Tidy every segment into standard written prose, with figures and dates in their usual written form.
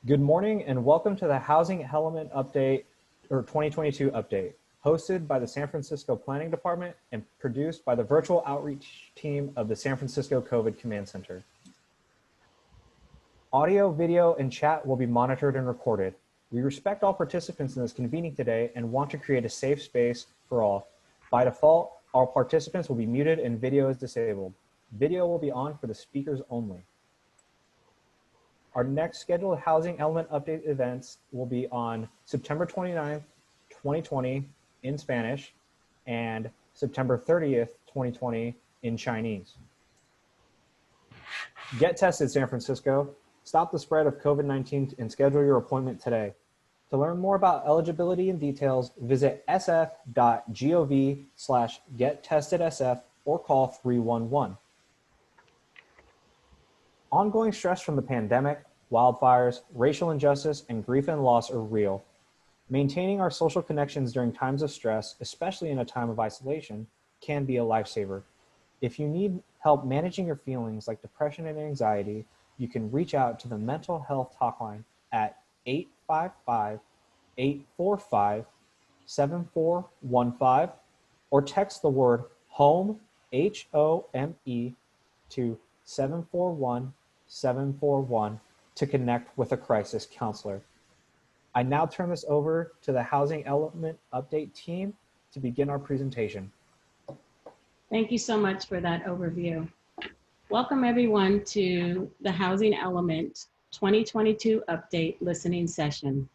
Good morning and welcome to the Housing Element Update or 2022 update, hosted by the San Francisco Planning Department and produced by the virtual outreach team of the San Francisco COVID Command Center. Audio, video, and chat will be monitored and recorded. We respect all participants in this convening today and want to create a safe space for all. By default, all participants will be muted and video is disabled. Video will be on for the speakers only. Our next scheduled Housing Element Update events will be on September 29th, 2020 in Spanish and September 30th, 2020 in Chinese. Get tested, San Francisco. Stop the spread of COVID-19 and schedule your appointment today. To learn more about eligibility and details, visit sf.gov/gettestedsf or call 311. Ongoing stress from the pandemic, wildfires, racial injustice, and grief and loss are real. Maintaining our social connections during times of stress, especially in a time of isolation, can be a lifesaver. If you need help managing your feelings like depression and anxiety, you can reach out to the Mental Health Talkline at 855-845-7415 or text the word HOME, HOME, to 741-741 to connect with a crisis counselor. I now turn this over to the Housing Element Update team to begin our presentation. Thank you so much for that overview. Welcome everyone to the Housing Element 2022 Update listening session.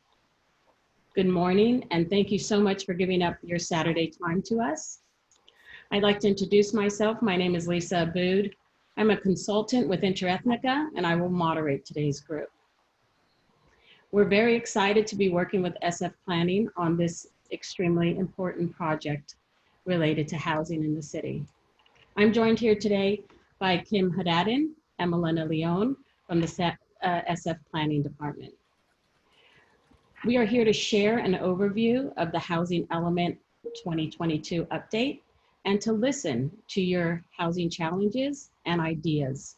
Good morning, and thank you so much for giving up your Saturday time to us. I'd like to introduce myself. My name is Lisa Abood. I'm a consultant with Interethnica, and I will moderate today's group. We're very excited to be working with SF Planning on this extremely important project related to housing in the city. I'm joined here today by Kim Haddadin and Melina Leone from the SF Planning Department. We are here to share an overview of the Housing Element 2022 update and to listen to your housing challenges and ideas.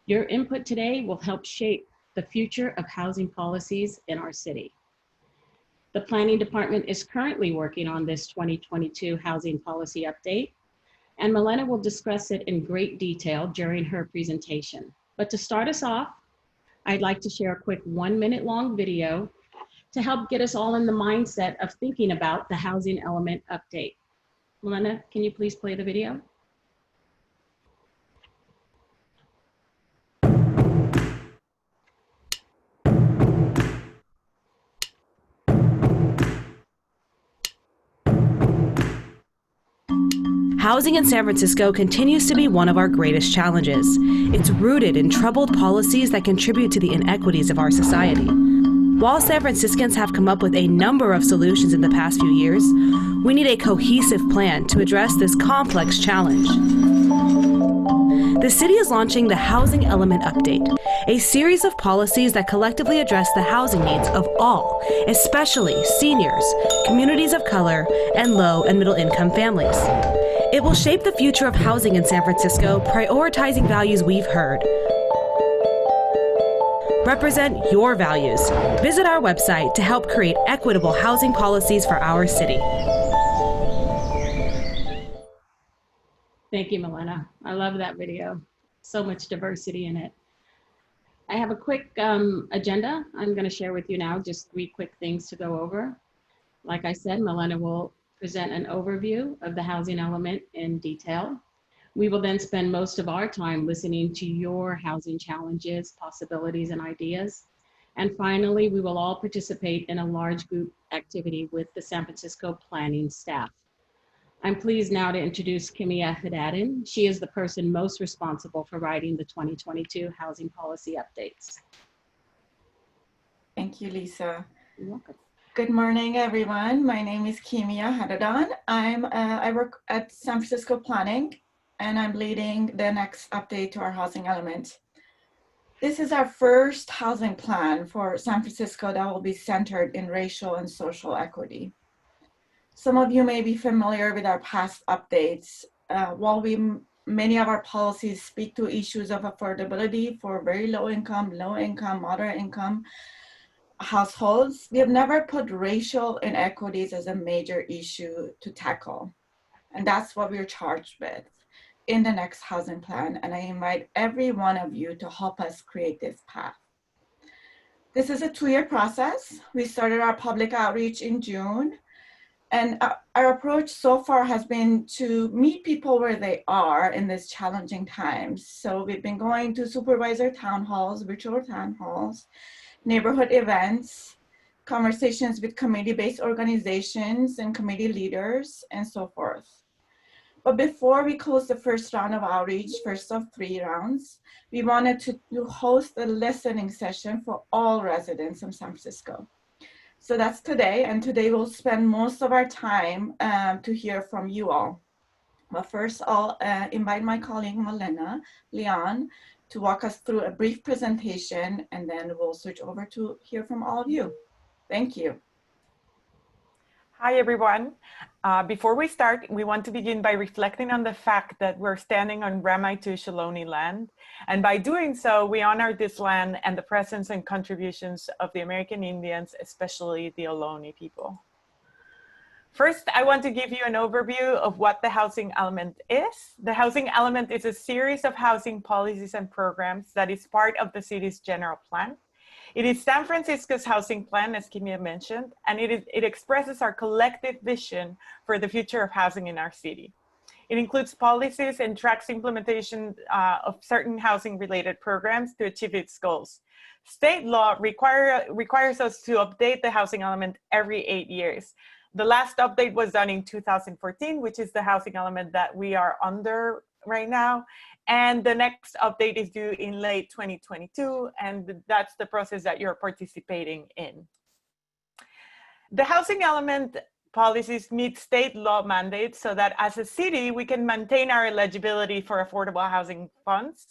Your input today will help shape the future of housing policies in our city. The Planning Department is currently working on this 2022 housing policy update, and Melina will discuss it in great detail during her presentation. But to start us off, I'd like to share a quick 1 minute long video to help get us all in the mindset of thinking about the Housing Element Update. Melina, can you please play the video? Housing in San Francisco continues to be one of our greatest challenges. It's rooted in troubled policies that contribute to the inequities of our society. While San Franciscans have come up with a number of solutions in the past few years, we need a cohesive plan to address this complex challenge. The city is launching the Housing Element Update, a series of policies that collectively address the housing needs of all, especially seniors, communities of color, and low and middle income families. It will shape the future of housing in San Francisco, prioritizing values we've heard. Represent your values. Visit our website to help create equitable housing policies for our city. Thank you, Melina. I love that video. So much diversity in it. I have a quick agenda I'm going to share with you now, just 3 quick things to go over. Like I said, Melina will present an overview of the housing element in detail. We will then spend most of our time listening to your housing challenges, possibilities, and ideas. And finally, we will all participate in a large group activity with the San Francisco planning staff. I'm pleased now to introduce Kimia Haddadin. She is the person most responsible for writing the 2022 housing policy updates. Thank you, Lisa. You're welcome. Good morning, everyone. My name is Kimia Haddadin. I work at San Francisco Planning, and I'm leading the next update to our housing element. This is our first housing plan for San Francisco that will be centered in racial and social equity. Some of you may be familiar with our past updates. While many of our policies speak to issues of affordability for very low income, moderate income, households, we have never put racial inequities as a major issue to tackle. And that's what we're charged with in the next housing plan. And I invite every one of you to help us create this path. This is a 2-year process. We started our public outreach in June. And our approach so far has been to meet people where they are in these challenging times. So we've been going to supervisor town halls, virtual town halls, neighborhood events, conversations with community-based organizations and community leaders, and so forth. But before we close the first round of outreach, first of 3 rounds, we wanted to host a listening session for all residents of San Francisco. So that's today, and today we'll spend most of our time to hear from you all. But first, I'll invite my colleague, Malena Leon, to walk us through a brief presentation, and then we'll switch over to hear from all of you. Thank you. Hi, everyone. Before we start, we want to begin by reflecting on the fact that we're standing on Ramaytu Ohlone land. And by doing so, we honor this land and the presence and contributions of the American Indians, especially the Ohlone people. First, I want to give you an overview of what the housing element is. The housing element is a series of housing policies and programs that is part of the city's general plan. It is San Francisco's housing plan, as Kimia mentioned, and it expresses our collective vision for the future of housing in our city. It includes policies and tracks implementation of certain housing-related programs to achieve its goals. State law requires us to update the housing element every 8 years. The last update was done in 2014, which is the housing element that we are under right now. And the next update is due in late 2022, and that's the process that you're participating in. The housing element policies meet state law mandates so that as a city, we can maintain our eligibility for affordable housing funds.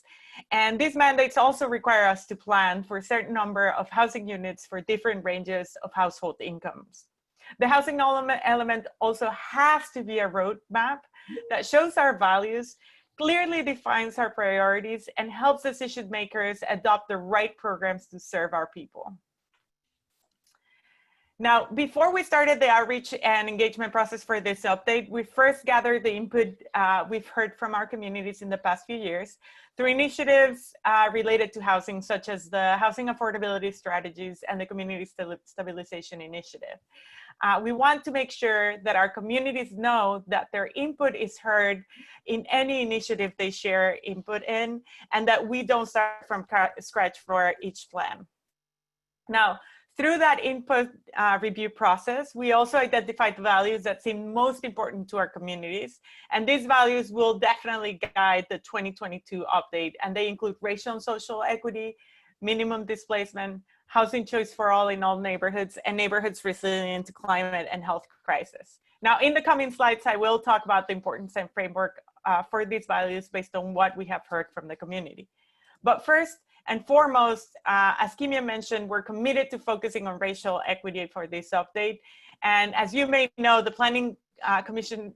And these mandates also require us to plan for a certain number of housing units for different ranges of household incomes. The housing element also has to be a roadmap that shows our values, clearly defines our priorities, and helps decision makers adopt the right programs to serve our people. Now, before we started the outreach and engagement process for this update, we first gathered the input we've heard from our communities in the past few years through initiatives related to housing, such as the Housing Affordability Strategies and the Community Stabilization Initiative. We want to make sure that our communities know that their input is heard in any initiative they share input in, and that we don't start from scratch for each plan. Now, through that input review process, we also identified the values that seem most important to our communities. And these values will definitely guide the 2022 update. And they include racial and social equity, minimum displacement, housing choice for all in all neighborhoods, and neighborhoods resilient to climate and health crisis. Now, in the coming slides, I will talk about the importance and framework for these values based on what we have heard from the community. But first and foremost, as Kimia mentioned, we're committed to focusing on racial equity for this update. And as you may know, the Planning Commission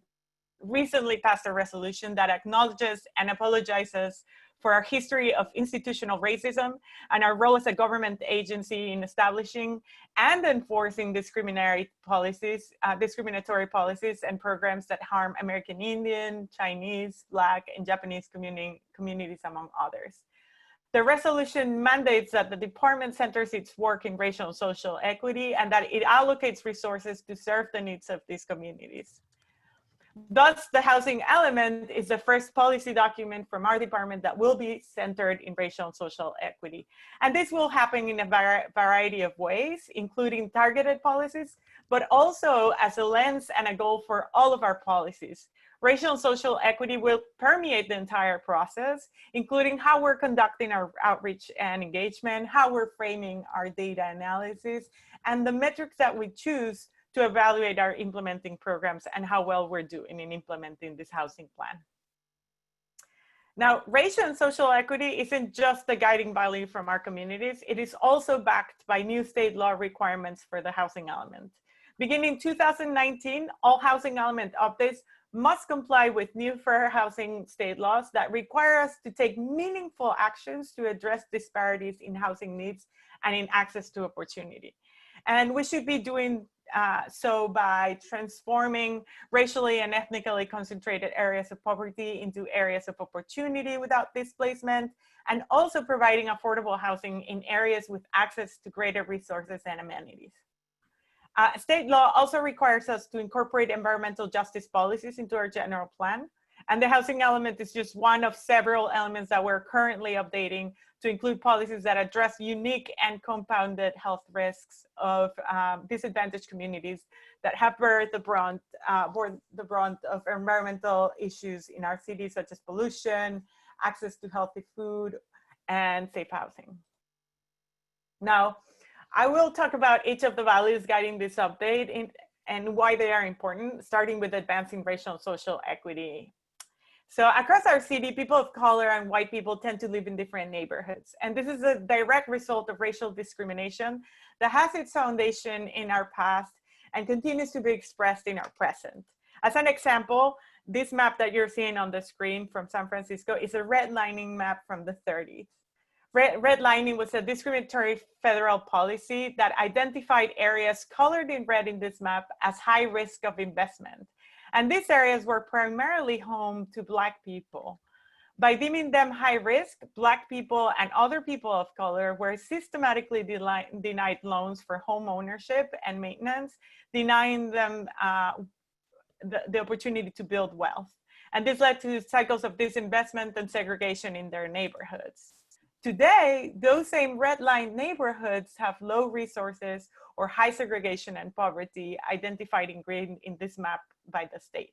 recently passed a resolution that acknowledges and apologizes for our history of institutional racism and our role as a government agency in establishing and enforcing discriminatory policies and programs that harm American Indian, Chinese, Black, and Japanese communities, among others. The resolution mandates that the department centers its work in racial and social equity and that it allocates resources to serve the needs of these communities. Thus, the housing element is the first policy document from our department that will be centered in racial and social equity. And this will happen in a variety of ways, including targeted policies, but also as a lens and a goal for all of our policies. Racial and social equity will permeate the entire process, including how we're conducting our outreach and engagement, how we're framing our data analysis, and the metrics that we choose to evaluate our implementing programs and how well we're doing in implementing this housing plan. Now, racial and social equity isn't just the guiding value from our communities, it is also backed by new state law requirements for the housing element. Beginning 2019, all housing element updates must comply with new fair housing state laws that require us to take meaningful actions to address disparities in housing needs and in access to opportunity. And we should be doing so by transforming racially and ethnically concentrated areas of poverty into areas of opportunity without displacement, and also providing affordable housing in areas with access to greater resources and amenities. State law also requires us to incorporate environmental justice policies into our general plan. And the housing element is just one of several elements that we're currently updating to include policies that address unique and compounded health risks of disadvantaged communities that have borne the brunt of environmental issues in our cities, such as pollution, access to healthy food, and safe housing. Now, I will talk about each of the values guiding this update and why they are important, starting with advancing racial and social equity. So across our city, people of color and white people tend to live in different neighborhoods. And this is a direct result of racial discrimination that has its foundation in our past and continues to be expressed in our present. As an example, this map that you're seeing on the screen from San Francisco is a redlining map from the 30s. Redlining was a discriminatory federal policy that identified areas colored in red in this map as high risk of investment. And these areas were primarily home to Black people. By deeming them high risk, Black people and other people of color were systematically denied loans for home ownership and maintenance, denying them the opportunity to build wealth. And this led to cycles of disinvestment and segregation in their neighborhoods. Today, those same redlined neighborhoods have low resources or high segregation and poverty identified in green in this map by the state.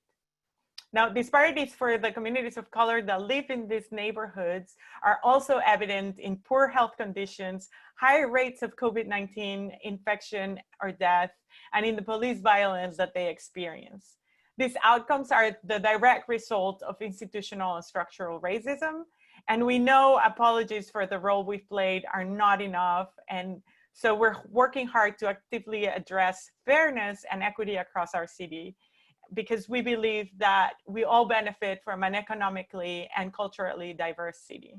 Now, disparities for the communities of color that live in these neighborhoods are also evident in poor health conditions, higher rates of COVID-19 infection or death, and in the police violence that they experience. These outcomes are the direct result of institutional and structural racism. And we know apologies for the role we've played are not enough. And so we're working hard to actively address fairness and equity across our city, because we believe that we all benefit from an economically and culturally diverse city.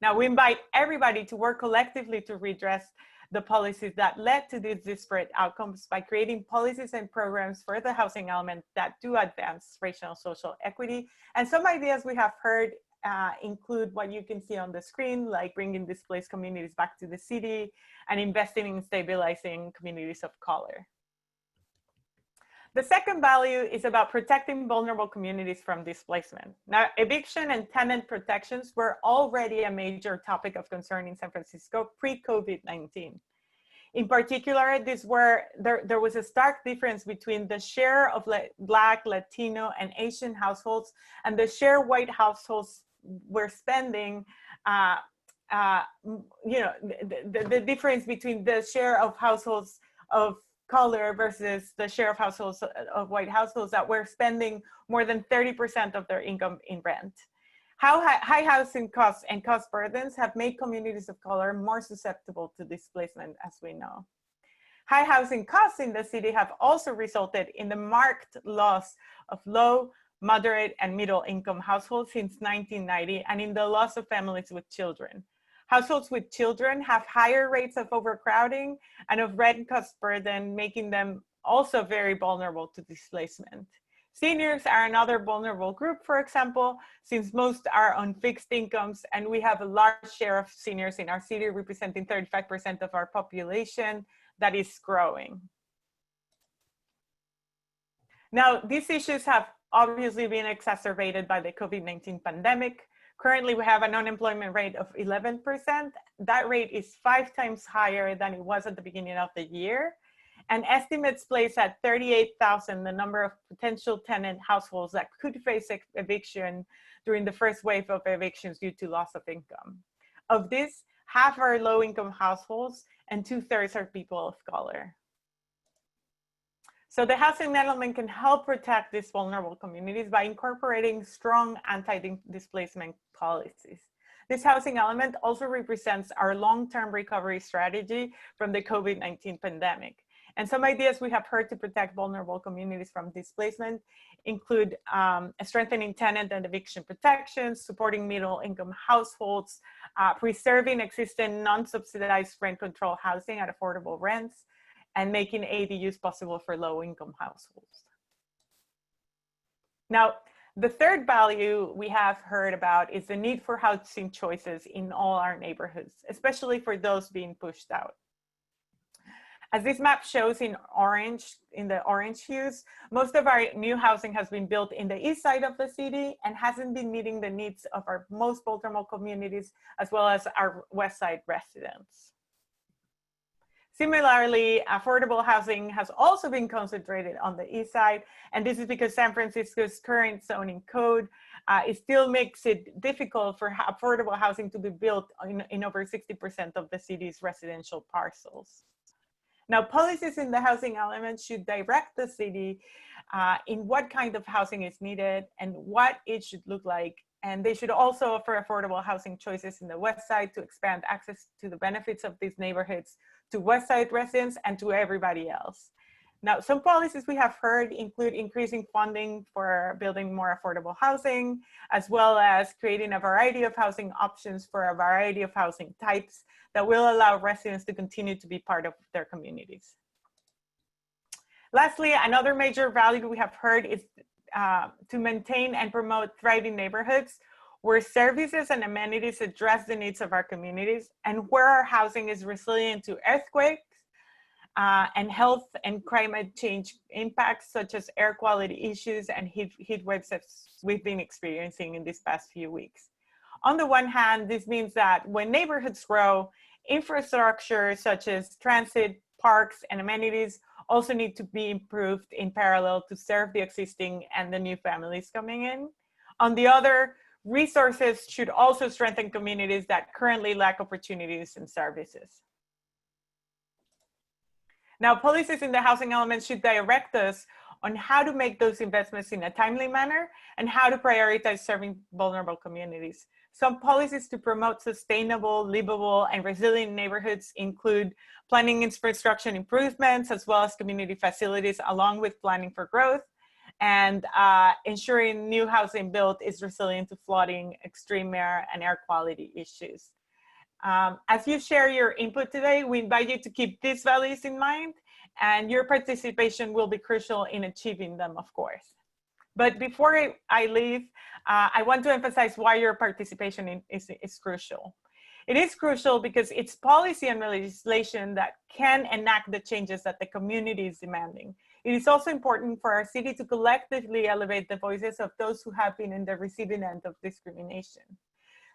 Now, we invite everybody to work collectively to redress the policies that led to these disparate outcomes by creating policies and programs for the housing element that do advance racial and social equity. And some ideas we have heard include what you can see on the screen, like bringing displaced communities back to the city and investing in stabilizing communities of color. The second value is about protecting vulnerable communities from displacement. Now, eviction and tenant protections were already a major topic of concern in San Francisco pre-COVID-19. In particular, there was a stark difference between the share of Black, Latino, and Asian households and the share white households were spending, the difference between the share of households of color versus the share of households of white households that were spending more than 30% of their income in rent. How high housing costs and cost burdens have made communities of color more susceptible to displacement, as we know. High housing costs in the city have also resulted in the marked loss of low, moderate, and middle income households since 1990, and in the loss of families with children. Households with children have higher rates of overcrowding and of rent cost burden, making them also very vulnerable to displacement. Seniors are another vulnerable group, for example, since most are on fixed incomes, and we have a large share of seniors in our city, representing 35% of our population that is growing. Now, these issues have obviously been exacerbated by the COVID-19 pandemic. Currently, we have an unemployment rate of 11%. That rate is 5 times higher than it was at the beginning of the year. And estimates place at 38,000 the number of potential tenant households that could face eviction during the first wave of evictions due to loss of income. Of this, half are low-income households and 2/3 are people of color. So the housing element can help protect these vulnerable communities by incorporating strong anti-displacement policies. This housing element also represents our long-term recovery strategy from the COVID-19 pandemic. And some ideas we have heard to protect vulnerable communities from displacement include strengthening tenant and eviction protections, supporting middle-income households, preserving existing non-subsidized rent control housing at affordable rents, and making ADUs possible for low-income households. Now, the third value we have heard about is the need for housing choices in all our neighborhoods, especially for those being pushed out. As this map shows in the orange hues, most of our new housing has been built in the east side of the city and hasn't been meeting the needs of our most vulnerable communities, as well as our west side residents. Similarly, affordable housing has also been concentrated on the east side, and this is because San Francisco's current zoning code it still makes it difficult for affordable housing to be built in over 60% of the city's residential parcels. Now, policies in the housing element should direct the city in what kind of housing is needed and what it should look like. And they should also offer affordable housing choices in the west side to expand access to the benefits of these neighborhoods to west side residents and to everybody else. Now, some policies we have heard include increasing funding for building more affordable housing, as well as creating a variety of housing options for a variety of housing types that will allow residents to continue to be part of their communities. Lastly, another major value we have heard is to maintain and promote thriving neighborhoods where services and amenities address the needs of our communities and where our housing is resilient to earthquakes and health and climate change impacts such as air quality issues and heat waves that we've been experiencing in these past few weeks. On the one hand, this means that when neighborhoods grow, infrastructure such as transit, parks, and amenities also need to be improved in parallel to serve the existing and the new families coming in. On the other, resources should also strengthen communities that currently lack opportunities and services. Now, policies in the housing element should direct us on how to make those investments in a timely manner and how to prioritize serving vulnerable communities. Some policies to promote sustainable, livable, and resilient neighborhoods include planning infrastructure improvements, as well as community facilities, along with planning for growth, and ensuring new housing built is resilient to flooding, extreme air, and air quality issues. As you share your input today, we invite you to keep these values in mind, and your participation will be crucial in achieving them, of course. But before I leave, I want to emphasize why your participation is crucial. It is crucial because it's policy and legislation that can enact the changes that the community is demanding. It is also important for our city to collectively elevate the voices of those who have been in the receiving end of discrimination.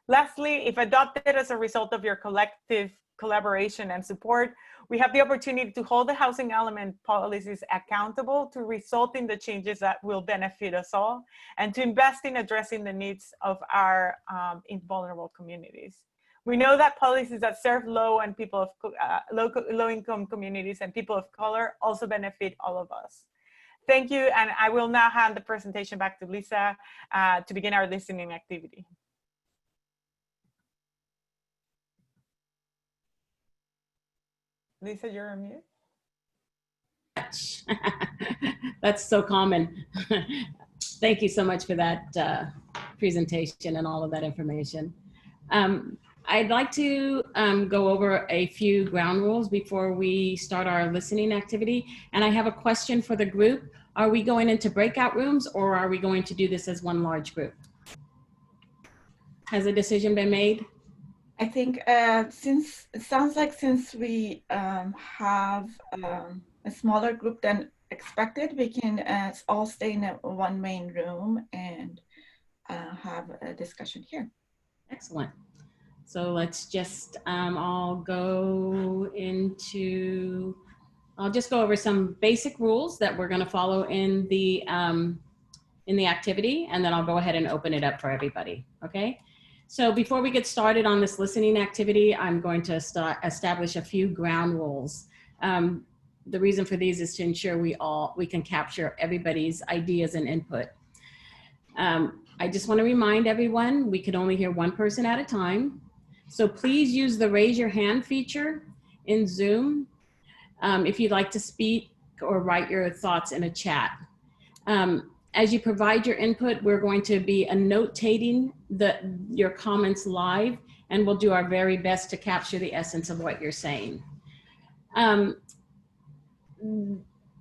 Lastly, if adopted as a result of your collective collaboration and support, we have the opportunity to hold the housing element policies accountable to result in the changes that will benefit us all and to invest in addressing the needs of our vulnerable communities. We know that policies that serve low income communities and people of color also benefit all of us. Thank you, and I will now hand the presentation back to Lisa to begin our listening activity. Lisa, you're on mute. That's so common. Thank you so much for that presentation and all of that information. I'd like to go over a few ground rules before we start our listening activity. And I have a question for the group. Are we going into breakout rooms or are we going to do this as one large group? Has a decision been made? I think since it sounds like since we have a smaller group than expected, we can all stay in one main room and have a discussion here. Excellent. So let's just, I'll just go over some basic rules that we're going to follow in the activity, and then I'll go ahead and open it up for everybody. Okay. So before we get started on this listening activity, I'm going to establish a few ground rules. The reason for these is to ensure we can capture everybody's ideas and input. I just want to remind everyone, we can only hear one person at a time. So please use the raise your hand feature in Zoom. if you'd like to speak or write your thoughts in a chat. As you provide your input, we're going to be annotating your comments live, and we'll do our very best to capture the essence of what you're saying.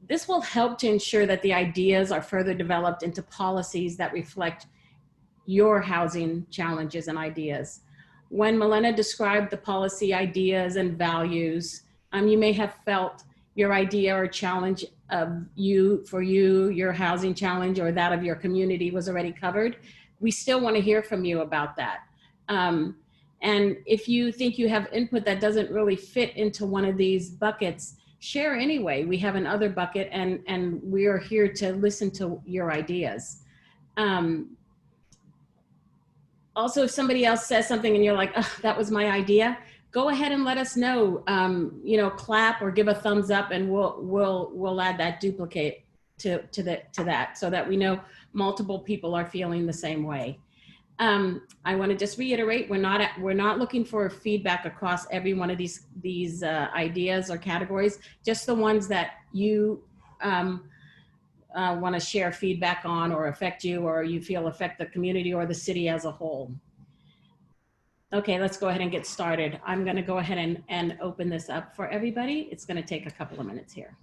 This will help to ensure that the ideas are further developed into policies that reflect your housing challenges and ideas. When Milena described the policy ideas and values, you may have felt your idea or challenge of your housing challenge or that of your community was already covered. We still want to hear from you about that. And if you think you have input that doesn't really fit into one of these buckets, share anyway. We have another bucket, and we are here to listen to your ideas. Also, if somebody else says something and you're like, oh, that was my idea, go ahead and let us know. Clap or give a thumbs up, and we'll add that duplicate to that, so that we know multiple people are feeling the same way. I want to just reiterate, we're not looking for feedback across every one of these ideas or categories, just the ones that you want to share feedback on or affect you, or you feel affect the community or the city as a whole. Okay, let's go ahead and get started. I'm going to go ahead and open this up for everybody. It's going to take a couple of minutes here.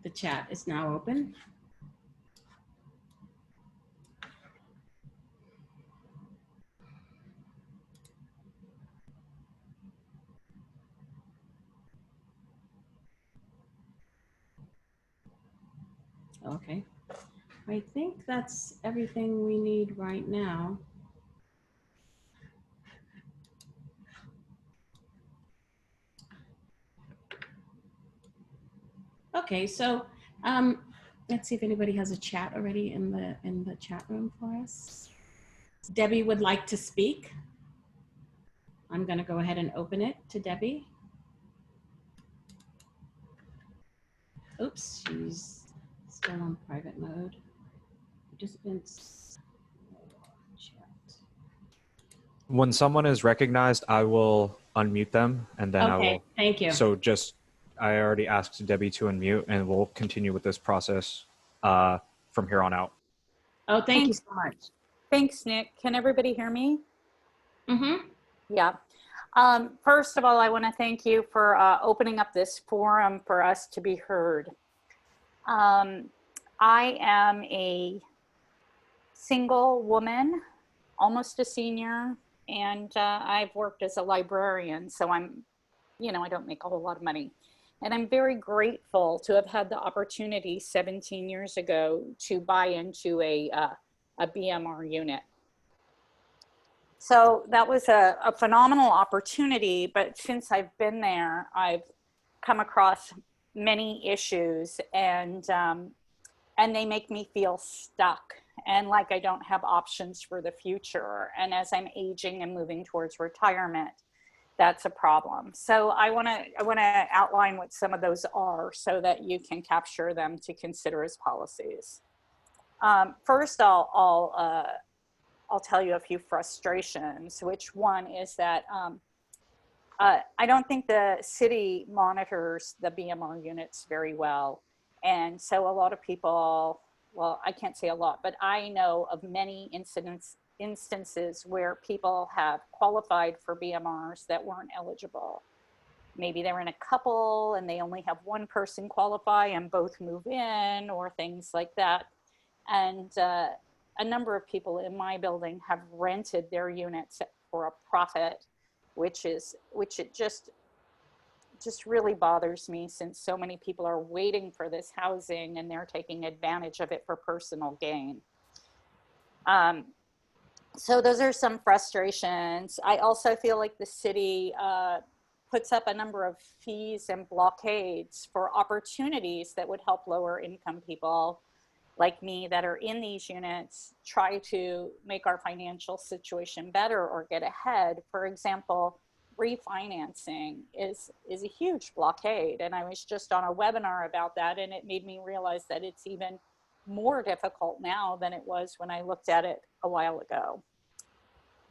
The chat is now open. Okay, I think that's everything we need right now. Okay, so let's see if anybody has a chat already in the chat room for us. Debbie would like to speak. I'm going to go ahead and open it to Debbie. Oops, she's still on private mode. Participants. Chat. When someone is recognized, I will unmute them, and then I will. Thank you. So I already asked Debbie to unmute, and we'll continue with this process from here on out. Oh, thank you so much. Thanks, Nick. Can everybody hear me? Mm-hmm. Yeah. First of all, I want to thank you for opening up this forum for us to be heard. I am a single woman, almost a senior, and I've worked as a librarian, so I don't make a whole lot of money. And I'm very grateful to have had the opportunity 17 years ago to buy into a BMR unit. So that was a phenomenal opportunity, but since I've been there, I've come across many issues, and they make me feel stuck and like I don't have options for the future. And as I'm aging and moving towards retirement, that's a problem. So I want to outline what some of those are so that you can capture them to consider as policies. First, I'll tell you a few frustrations, which one is that I don't think the city monitors the BMR units very well. And so a lot of people, well, I can't say a lot, but I know of many instances where people have qualified for BMRs that weren't eligible. Maybe they're in a couple and they only have one person qualify and both move in, or things like that. And a number of people in my building have rented their units for a profit, which it just really bothers me, since so many people are waiting for this housing and they're taking advantage of it for personal gain. So those are some frustrations. I also feel like the city puts up a number of fees and blockades for opportunities that would help lower income people like me that are in these units try to make our financial situation better or get ahead. For example, refinancing is a huge blockade. And I was just on a webinar about that, and it made me realize that it's even more difficult now than it was when I looked at it a while ago.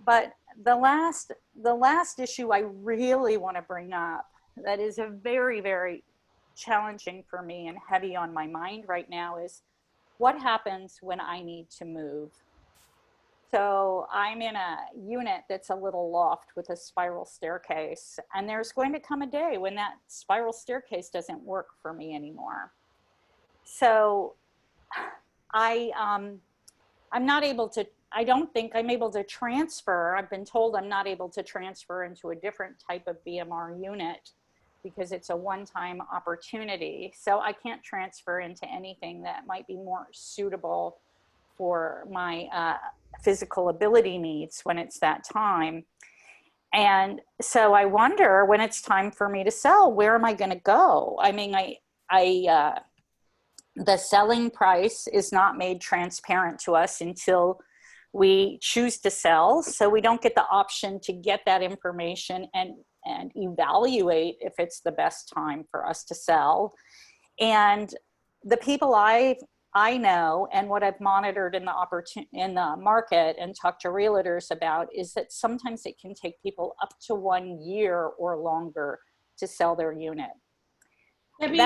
But the last issue I really want to bring up that is a very, very challenging for me and heavy on my mind right now is what happens when I need to move. So I'm in a unit that's a little loft with a spiral staircase, and there's going to come a day when that spiral staircase doesn't work for me anymore. So I'm not able to, I don't think I'm able to transfer. I've been told I'm not able to transfer into a different type of BMR unit because it's a one-time opportunity. So I can't transfer into anything that might be more suitable for my physical ability needs when it's that time. And so I wonder when it's time for me to sell, where am I going to go? I mean, the selling price is not made transparent to us until we choose to sell. So we don't get the option to get that information and evaluate if it's the best time for us to sell. And the people I know and what I've monitored in the market and talked to realtors about is that sometimes it can take people up to 1 year or longer to sell their unit. Debbie,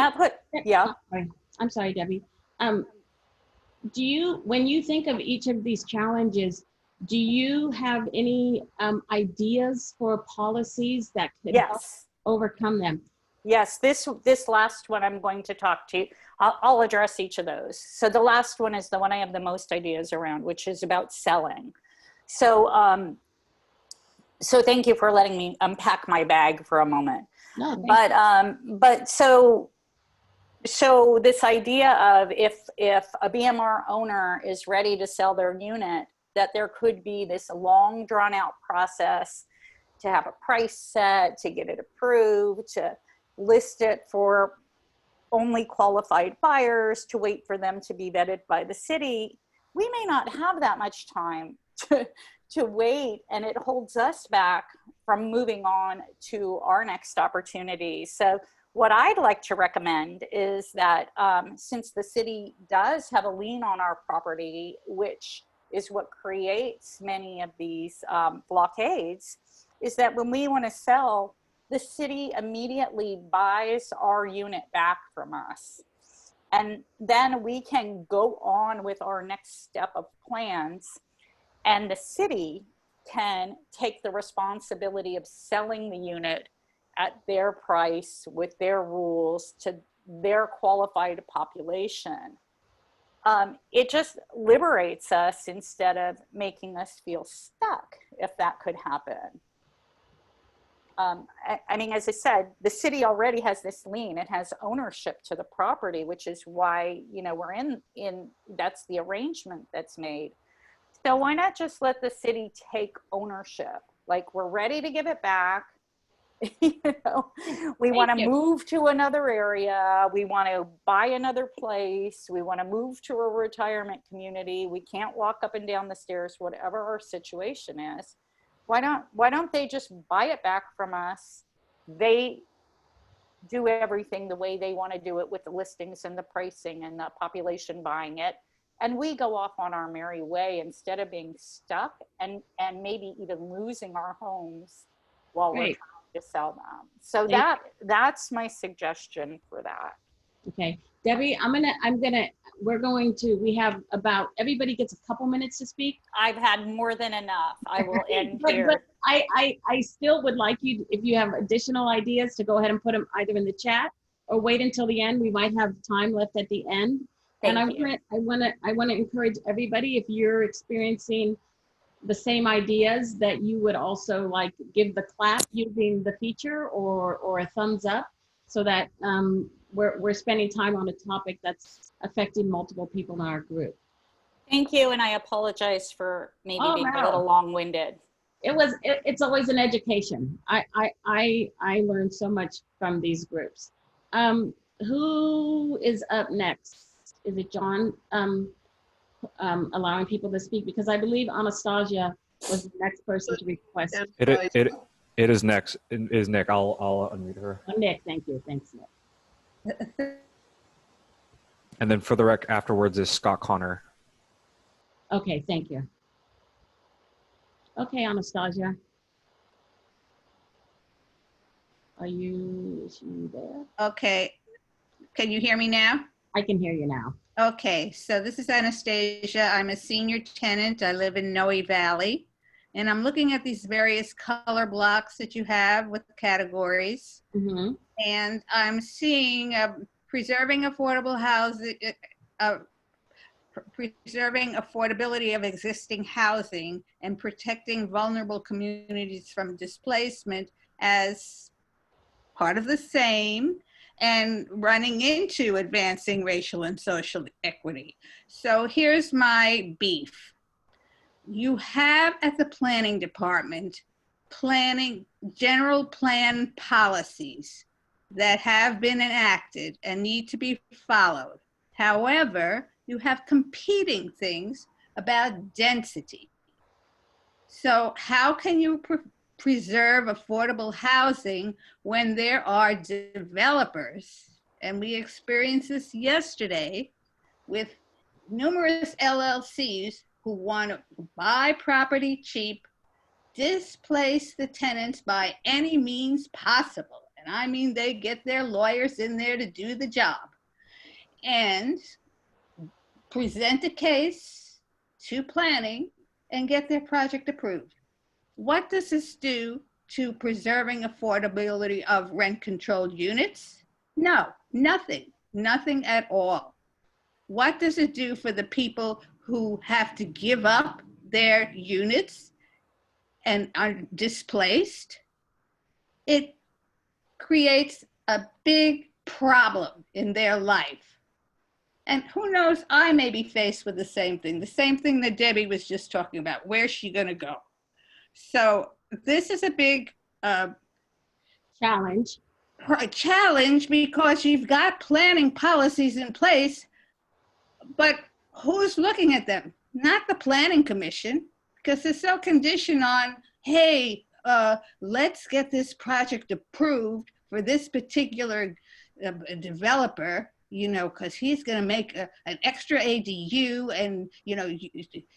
I'm sorry, Debbie. When you think of each of these challenges, do you have any ideas for policies that could help overcome them? Yes, this last one I'm going to talk to you. I'll address each of those. So the last one is the one I have the most ideas around, which is about selling. So, so thank you for letting me unpack my bag for a moment. No, but so this idea of if a BMR owner is ready to sell their unit, that there could be this long drawn out process to have a price set, to get it approved, to list it for only qualified buyers, to wait for them to be vetted by the city. We may not have that much time to wait, and it holds us back from moving on to our next opportunity. So what I'd like to recommend is that since the city does have a lien on our property, which is what creates many of these blockades, is that when we want to sell, the city immediately buys our unit back from us. And then we can go on with our next step of plans, and the city can take the responsibility of selling the unit at their price with their rules to their qualified population. It just liberates us instead of making us feel stuck, if that could happen. I mean, as I said, the city already has this lien. It has ownership to the property, which is why, you know, we're in that's the arrangement that's made. So why not just let the city take ownership? Like, we're ready to give it back. You know, we want to move to another area. We want to buy another place. We want to move to a retirement community. We can't walk up and down the stairs, whatever our situation is. Why don't they just buy it back from us? They do everything the way they want to do it with the listings and the pricing and the population buying it. And we go off on our merry way instead of being stuck and maybe even losing our homes while we're trying to sell them. So that's my suggestion for that. Okay, Debbie, we have about, everybody gets a couple minutes to speak. I've had more than enough. I will end here. But I still would like you, if you have additional ideas, to go ahead and put them either in the chat or wait until the end. We might have time left at the end. And I want to encourage everybody, if you're experiencing the same ideas, that you would also like give the clap using the feature or a thumbs up, so that we're spending time on a topic that's affecting multiple people in our group. Thank you, and I apologize for maybe being a little long-winded. it's always an education. I learned so much from these groups. Who is up next? Is it John allowing people to speak? Because I believe Anastasia was the next person to request. It is next. It is Nick. I'll unmute her. Oh, Nick, thank you. Thanks, Nick. And then for the rec afterwards is Scott Connor. Okay, thank you. Okay, Anastasia. Is she there? Okay. Can you hear me now? I can hear you now. Okay, so this is Anastasia. I'm a senior tenant. I live in Noe Valley. And I'm looking at these various color blocks that you have with categories. Mm-hmm. And I'm seeing preserving affordable housing, preserving affordability of existing housing and protecting vulnerable communities from displacement as part of the same, and running into advancing racial and social equity. So here's my beef. You have at the planning department general plan policies that have been enacted and need to be followed. However, you have competing things about density. So how can you preserve affordable housing when there are developers, and we experienced this yesterday with numerous LLCs who want to buy property cheap, displace the tenants by any means possible. And I mean, they get their lawyers in there to do the job and present a case to planning and get their project approved. What does this do to preserving affordability of rent-controlled units? No, nothing at all. What does it do for the people who have to give up their units and are displaced? It creates a big problem in their life. And who knows, I may be faced with the same thing that Debbie was just talking about. Where's she gonna go? So this is a big challenge because you've got planning policies in place, but who's looking at them? Not the planning commission, because they're so conditioned on, hey, let's get this project approved for this particular developer, you know, because he's going to make an extra ADU and, you know,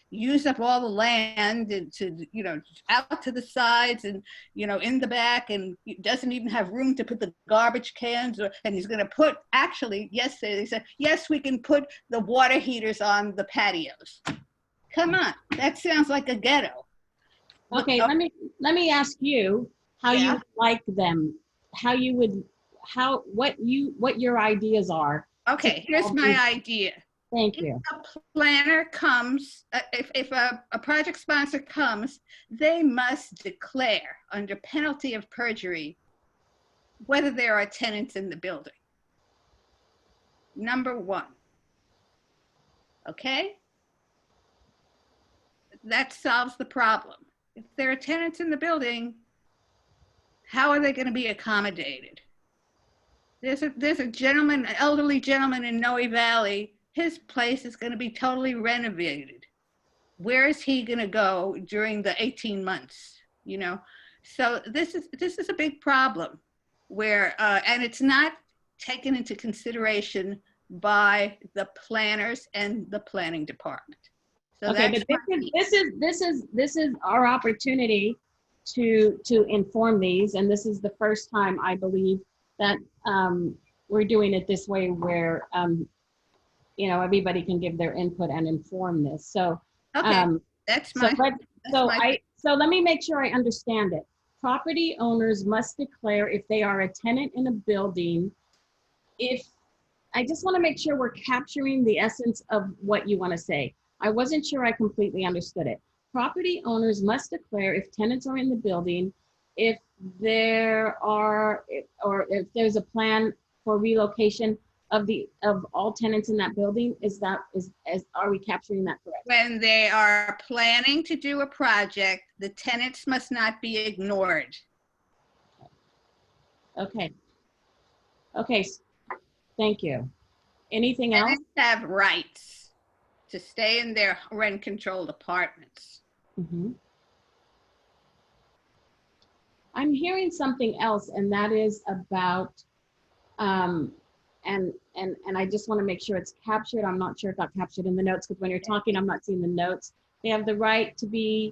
use up all the land and to, you know, out to the sides and, you know, in the back, and doesn't even have room to put the garbage cans, and he's going to put, actually, yesterday they said, yes, we can put the water heaters on the patios. Come on, that sounds like a ghetto. Okay, let me ask you how you like them, what your ideas are. Okay, here's my idea. Thank you. If a planner comes, if a project sponsor comes, they must declare under penalty of perjury whether there are tenants in the building. Number one. Okay? That solves the problem. If there are tenants in the building, how are they going to be accommodated? There's a gentleman, an elderly gentleman in Noe Valley. His place is going to be totally renovated. Where is he going to go during the 18 months? You know, so this is a big problem where, and it's not taken into consideration by the planners and the planning department. So okay, but this is our opportunity to inform these, and this is the first time I believe that we're doing it this way, where you know, everybody can give their input and inform this. So okay, that's my. So let me make sure I understand it. Property owners must declare if they are a tenant in a building. I just want to make sure we're capturing the essence of what you want to say. I wasn't sure I completely understood it. Property owners must declare if tenants are in the building, if there's a plan for relocation of all tenants in that building? Are we capturing that correct? When they are planning to do a project, the tenants must not be ignored. Okay. Okay, thank you. Anything else? Tenants have rights to stay in their rent-controlled apartments. Mhm. I'm hearing something else, and that is about, and I just want to make sure it's captured. I'm not sure it got captured in the notes, because when you're talking, I'm not seeing the notes. They have the right to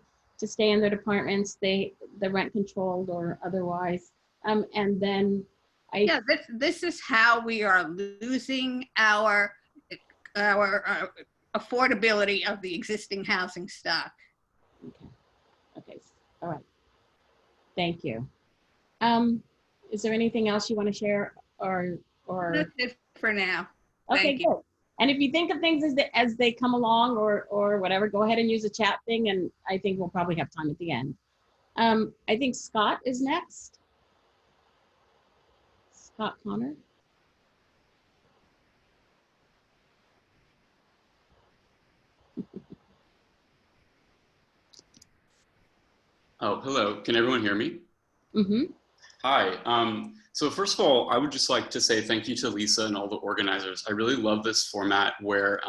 stay in their apartments, the rent controlled or otherwise. And then Yeah, this is how we are losing our affordability of the existing housing stock. Okay, all right. Thank you. Is there anything else you want to share or? That's it for now. Okay, Thank you. good. And if you think of things as they come along or whatever, go ahead and use the chat thing, and I think we'll probably have time at the end. I think Scott is next. Scott Connor. Oh, hello. Can everyone hear me? Mm-hmm. Hi. So first of all, I would just like to say thank you to Lisa and all the organizers. I really love this format where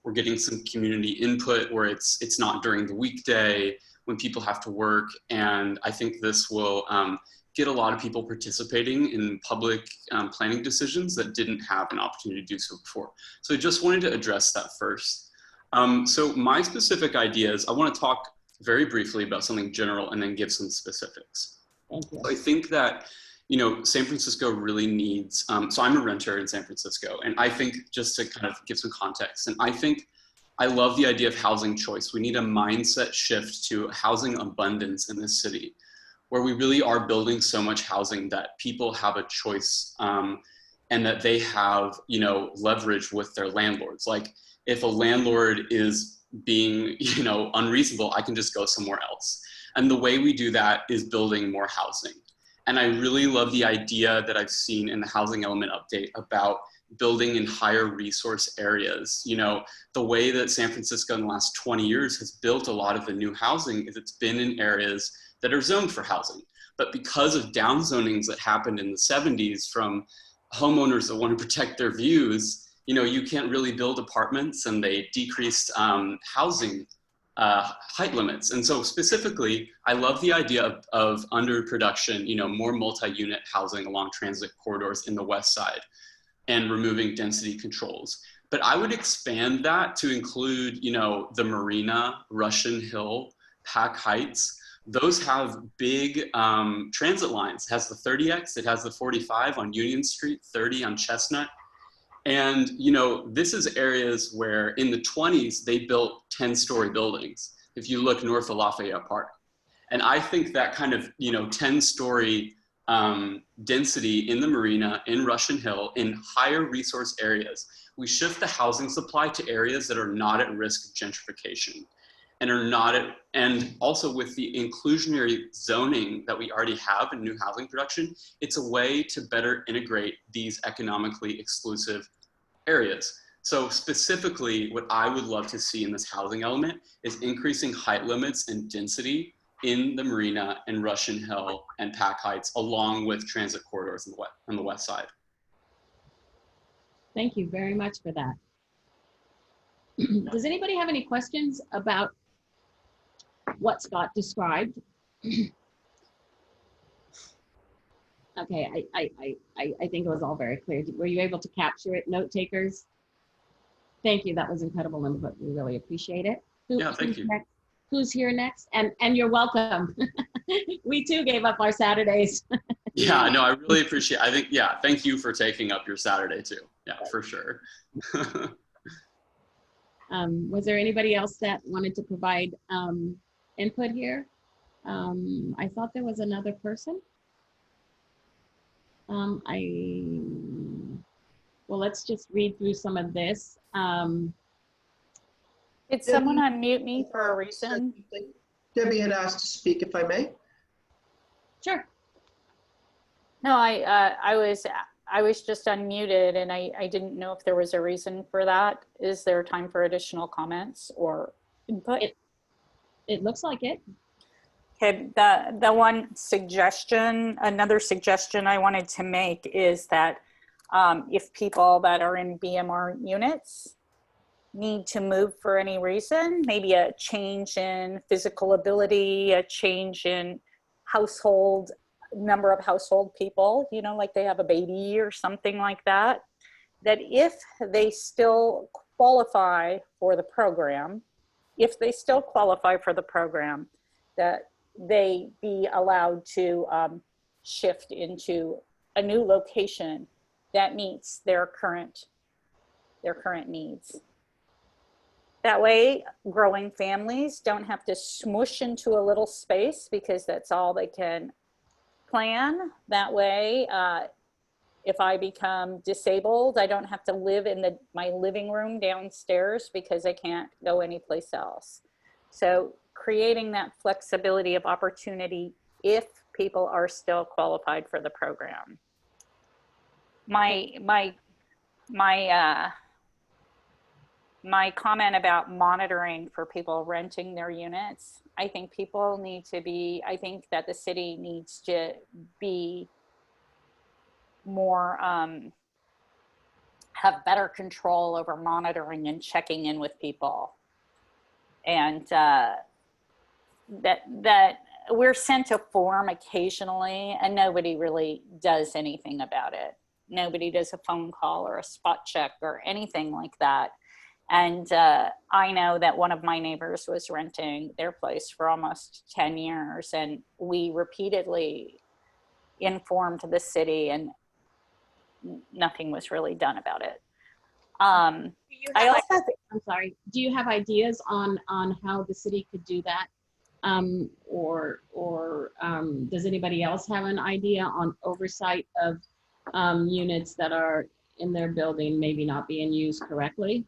we're getting some community input, where it's not during the weekday when people have to work. And I think this will get a lot of people participating in public planning decisions that didn't have an opportunity to do so before. So I just wanted to address that first. So my specific ideas, I want to talk very briefly about something general and then give some specifics. Thank you. So I think that, you know, San Francisco really needs, so I'm a renter in San Francisco, and I think, just to kind of give some context, and I think I love the idea of housing choice. We need a mindset shift to housing abundance in this city, where we really are building so much housing that people have a choice and that they have, you know, leverage with their landlords. Like, if a landlord is being, you know, unreasonable, I can just go somewhere else. And the way we do that is building more housing. And I really love the idea that I've seen in the housing element update about building in higher resource areas. You know, the way that San Francisco in the last 20 years has built a lot of the new housing is it's been in areas that are zoned for housing. But because of downzonings that happened in the 70s from homeowners that want to protect their views, you know, you can't really build apartments, and they decreased housing height limits. And so specifically, I love the idea of underproduction, you know, more multi-unit housing along transit corridors in the West Side and removing density controls. But I would expand that to include, you know, the Marina, Russian Hill, Pack Heights. Those have big transit lines. It has the 30X, it has the 45 on Union Street, 30 on Chestnut. And, you know, this is areas where in the 20s, they built 10-story buildings, if you look north of Lafayette Park. And I think that kind of, you know, 10-story density in the Marina, in Russian Hill, in higher resource areas, we shift the housing supply to areas that are not at risk of gentrification and are not at, and also with the inclusionary zoning that we already have in new housing production, it's a way to better integrate these economically exclusive areas. So specifically, what I would love to see in this housing element is increasing height limits and density in the Marina and Russian Hill and Pack Heights, along with transit corridors on the west side. Thank you very much for that. Does anybody have any questions about what Scott described? Okay, I think it was all very clear. Were you able to capture it, note takers? Thank you, that was incredible input. We really appreciate it. Yeah, thank you. Next? Who's here next? And you're welcome. We too gave up our Saturdays. Yeah, no, I really appreciate it. I think, yeah, thank you for taking up your Saturday too. Yeah, for sure. Was there anybody else that wanted to provide input here? I thought there was another person. Well, let's just read through some of this. Did someone unmute me for a reason? Debbie had asked to speak, if I may. Sure. No, I was I was just unmuted and I didn't know if there was a reason for that. Is there time for additional comments or input? It looks like it. Okay, the one suggestion, another suggestion I wanted to make is that if people that are in BMR units need to move for any reason, maybe a change in physical ability, a change in household, number of household people, you know, like they have a baby or something like that, that if they still qualify for the program, that they be allowed to shift into a new location that meets their current needs. That way, growing families don't have to smush into a little space because that's all they can plan. That way, if I become disabled, I don't have to live in my living room downstairs because I can't go anyplace else. So creating that flexibility of opportunity if people are still qualified for the program. My comment about monitoring for people renting their units, I think I think that the city needs to be more, have better control over monitoring and checking in with people. And that we're sent a form occasionally and nobody really does anything about it. Nobody does a phone call or a spot check or anything like that. And I know that one of my neighbors was renting their place for almost 10 years and we repeatedly informed the city and nothing was really done about it. I'm sorry, do you have ideas on how the city could do that? Or does anybody else have an idea on oversight of units that are in their building maybe not being used correctly?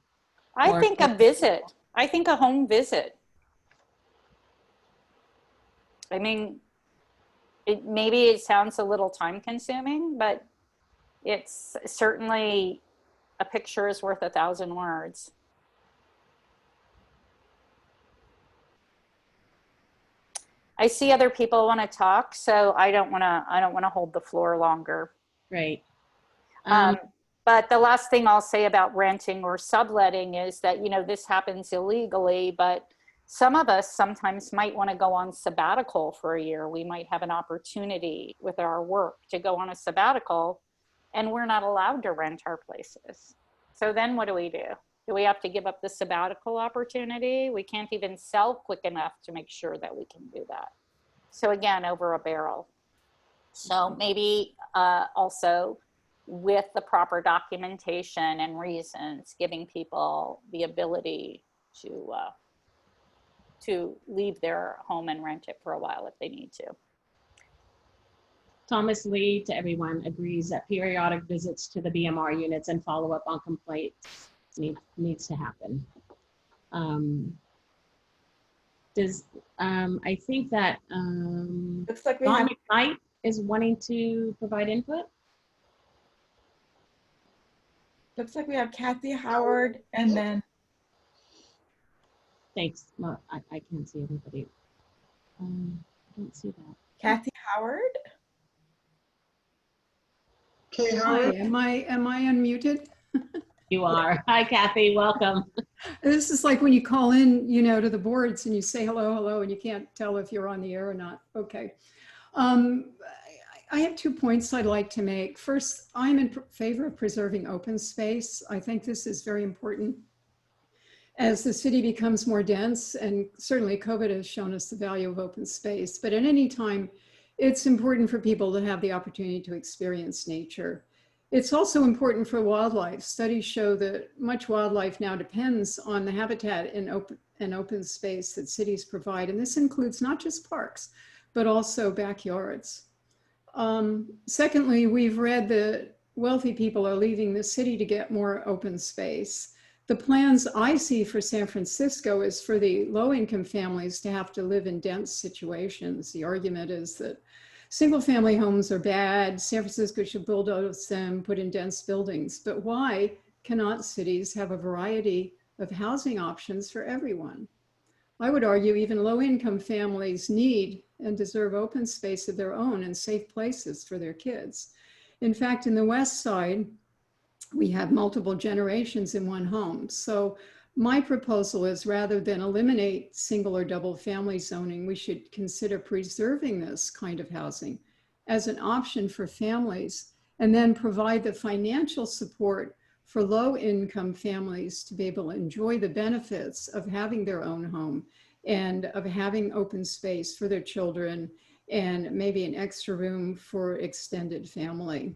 I think a visit. I think a home visit. I mean, maybe it sounds a little time consuming, but it's certainly a picture is worth 1,000 words. I see other people want to talk, so I don't want to hold the floor longer. Right. But the last thing I'll say about renting or subletting is that, you know, this happens illegally, but some of us sometimes might want to go on sabbatical for a year. We might have an opportunity with our work to go on a sabbatical and we're not allowed to rent our places. So then what do? Do we have to give up the sabbatical opportunity? We can't even sell quick enough to make sure that we can do that. So again, over a barrel. So maybe also with the proper documentation and reasons, giving people the ability to leave their home and rent it for a while if they need to. Thomas Lee, to everyone, agrees that periodic visits to the BMR units and follow up on complaints needs to happen. I think that looks like we Don have McKnight is wanting to provide input. Looks like we have Kathy Howard and then. Thanks. Well, I can't see everybody. I don't see that. Kathy Howard. Okay, Hi, Howard. am I unmuted? You are. Hi, Kathy. Welcome. This is like when you call in, you know, to the boards and you say hello, hello, and you can't tell if you're on the air or not. Okay. I have 2 points I'd like to make. First, I'm in favor of preserving open space. I think this is very important as the city becomes more dense, and certainly COVID has shown us the value of open space, but at any time, it's important for people to have the opportunity to experience nature. It's also important for wildlife. Studies show that much wildlife now depends on the habitat and open space that cities provide, and this includes not just parks, but also backyards. Secondly, we've read that wealthy people are leaving the city to get more open space. The plans I see for San Francisco is for the low-income families to have to live in dense situations. The argument is that Single family homes are bad. San Francisco should bulldoze them, put in dense buildings. But why cannot cities have a variety of housing options for everyone? I would argue even low-income families need and deserve open space of their own and safe places for their kids. In fact, in the West Side, we have multiple generations in one home. So my proposal is, rather than eliminate single or double family zoning, we should consider preserving this kind of housing as an option for families, and then provide the financial support for low-income families to be able to enjoy the benefits of having their own home and of having open space for their children and maybe an extra room for extended family.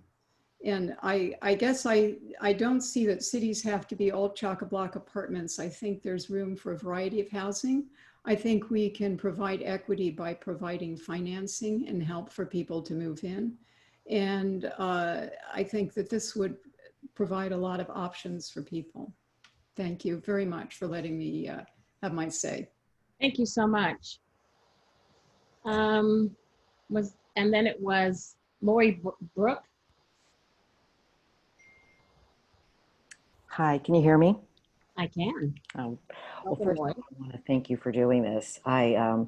And I guess I don't see that cities have to be all chock-a-block apartments. I think there's room for a variety of housing. I think we can provide equity by providing financing and help for people to move in. And I think that this would provide a lot of options for people. Thank you very much for letting me have my say. Thank you so much. And then it was Lori Brooke. Hi, can you hear me? I can. Well, Welcome, first, Lori. I want to thank you for doing this. I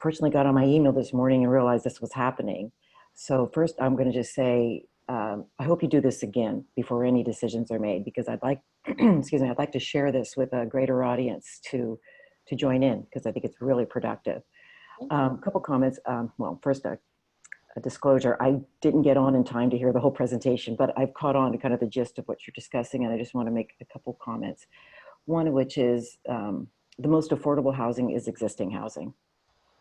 personally got on my email this morning and realized this was happening. So first, I'm going to just say, I hope you do this again before any decisions are made, because I'd like, excuse me, I'd like to share this with a greater audience to join in, because I think it's really productive. A couple comments. Well, first, a disclosure, I didn't get on in time to hear the whole presentation, but I've caught on to kind of the gist of what you're discussing, and I just want to make a couple comments. One of which is the most affordable housing is existing housing.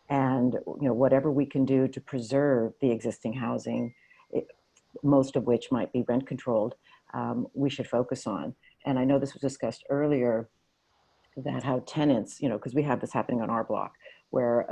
And whatever we can do to preserve the existing housing, most of which might be rent controlled, we should focus on. And I know this was discussed earlier, that how tenants, because we have this happening on our block, where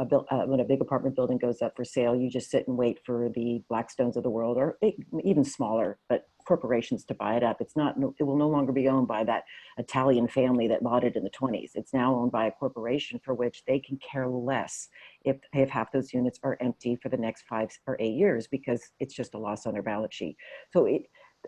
when a big apartment building goes up for sale, you just sit and wait for the Blackstones of the world, or even smaller, but corporations to buy it up. It will no longer be owned by that Italian family that bought it in the 20s. It's now owned by a corporation for which they can care less if half those units are empty for the next 5 or 8 years, because it's just a loss on their balance sheet. So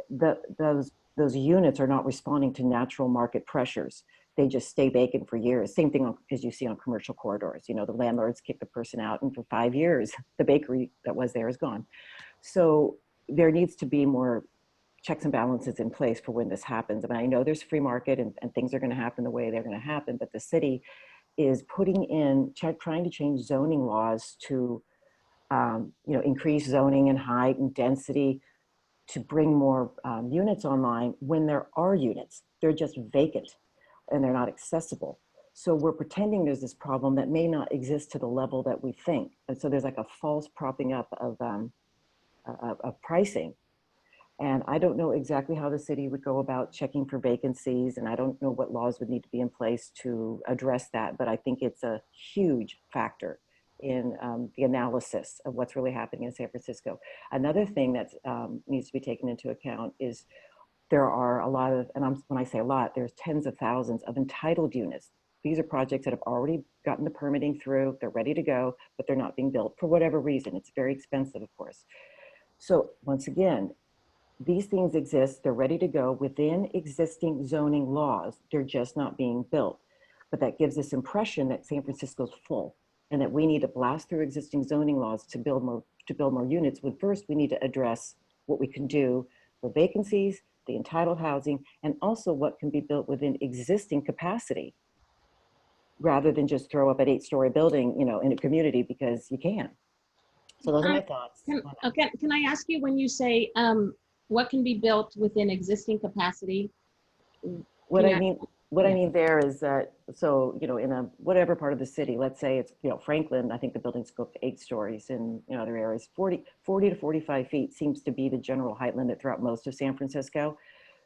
those units are not responding to natural market pressures. They just stay vacant for years. Same thing as you see on commercial corridors. The landlords kick the person out, and for 5 years, the bakery that was there is gone. So there needs to be more checks and balances in place for when this happens. I mean, I know there's free market and things are going to happen the way they're going to happen, but the city is trying to change zoning laws to, increase zoning and height and density to bring more units online when there are units. They're just vacant and they're not accessible. So we're pretending there's this problem that may not exist to the level that we think. And so there's like a false propping up of pricing. And I don't know exactly how the city would go about checking for vacancies, and I don't know what laws would need to be in place to address that, but I think it's a huge factor in the analysis of what's really happening in San Francisco. Another thing that needs to be taken into account is there are a lot of, and when I say a lot, there's tens of thousands of entitled units. These are projects that have already gotten the permitting through, they're ready to go, but they're not being built for whatever reason. It's very expensive, of course. So once again, these things exist, they're ready to go within existing zoning laws, they're just not being built. But that gives this impression that San Francisco's full and that we need to blast through existing zoning laws to build more units, when first we need to address what we can do for vacancies, the entitled housing, and also what can be built within existing capacity, rather than just throw up an 8-story building, in a community because you can. So those are my thoughts. Can I ask you, when you say what can be built within existing capacity? What I mean there is that, so, in whatever part of the city, let's say it's, Franklin, I think the buildings go up to 8 stories. In other areas, 40 to 45 feet seems to be the general height limit throughout most of San Francisco.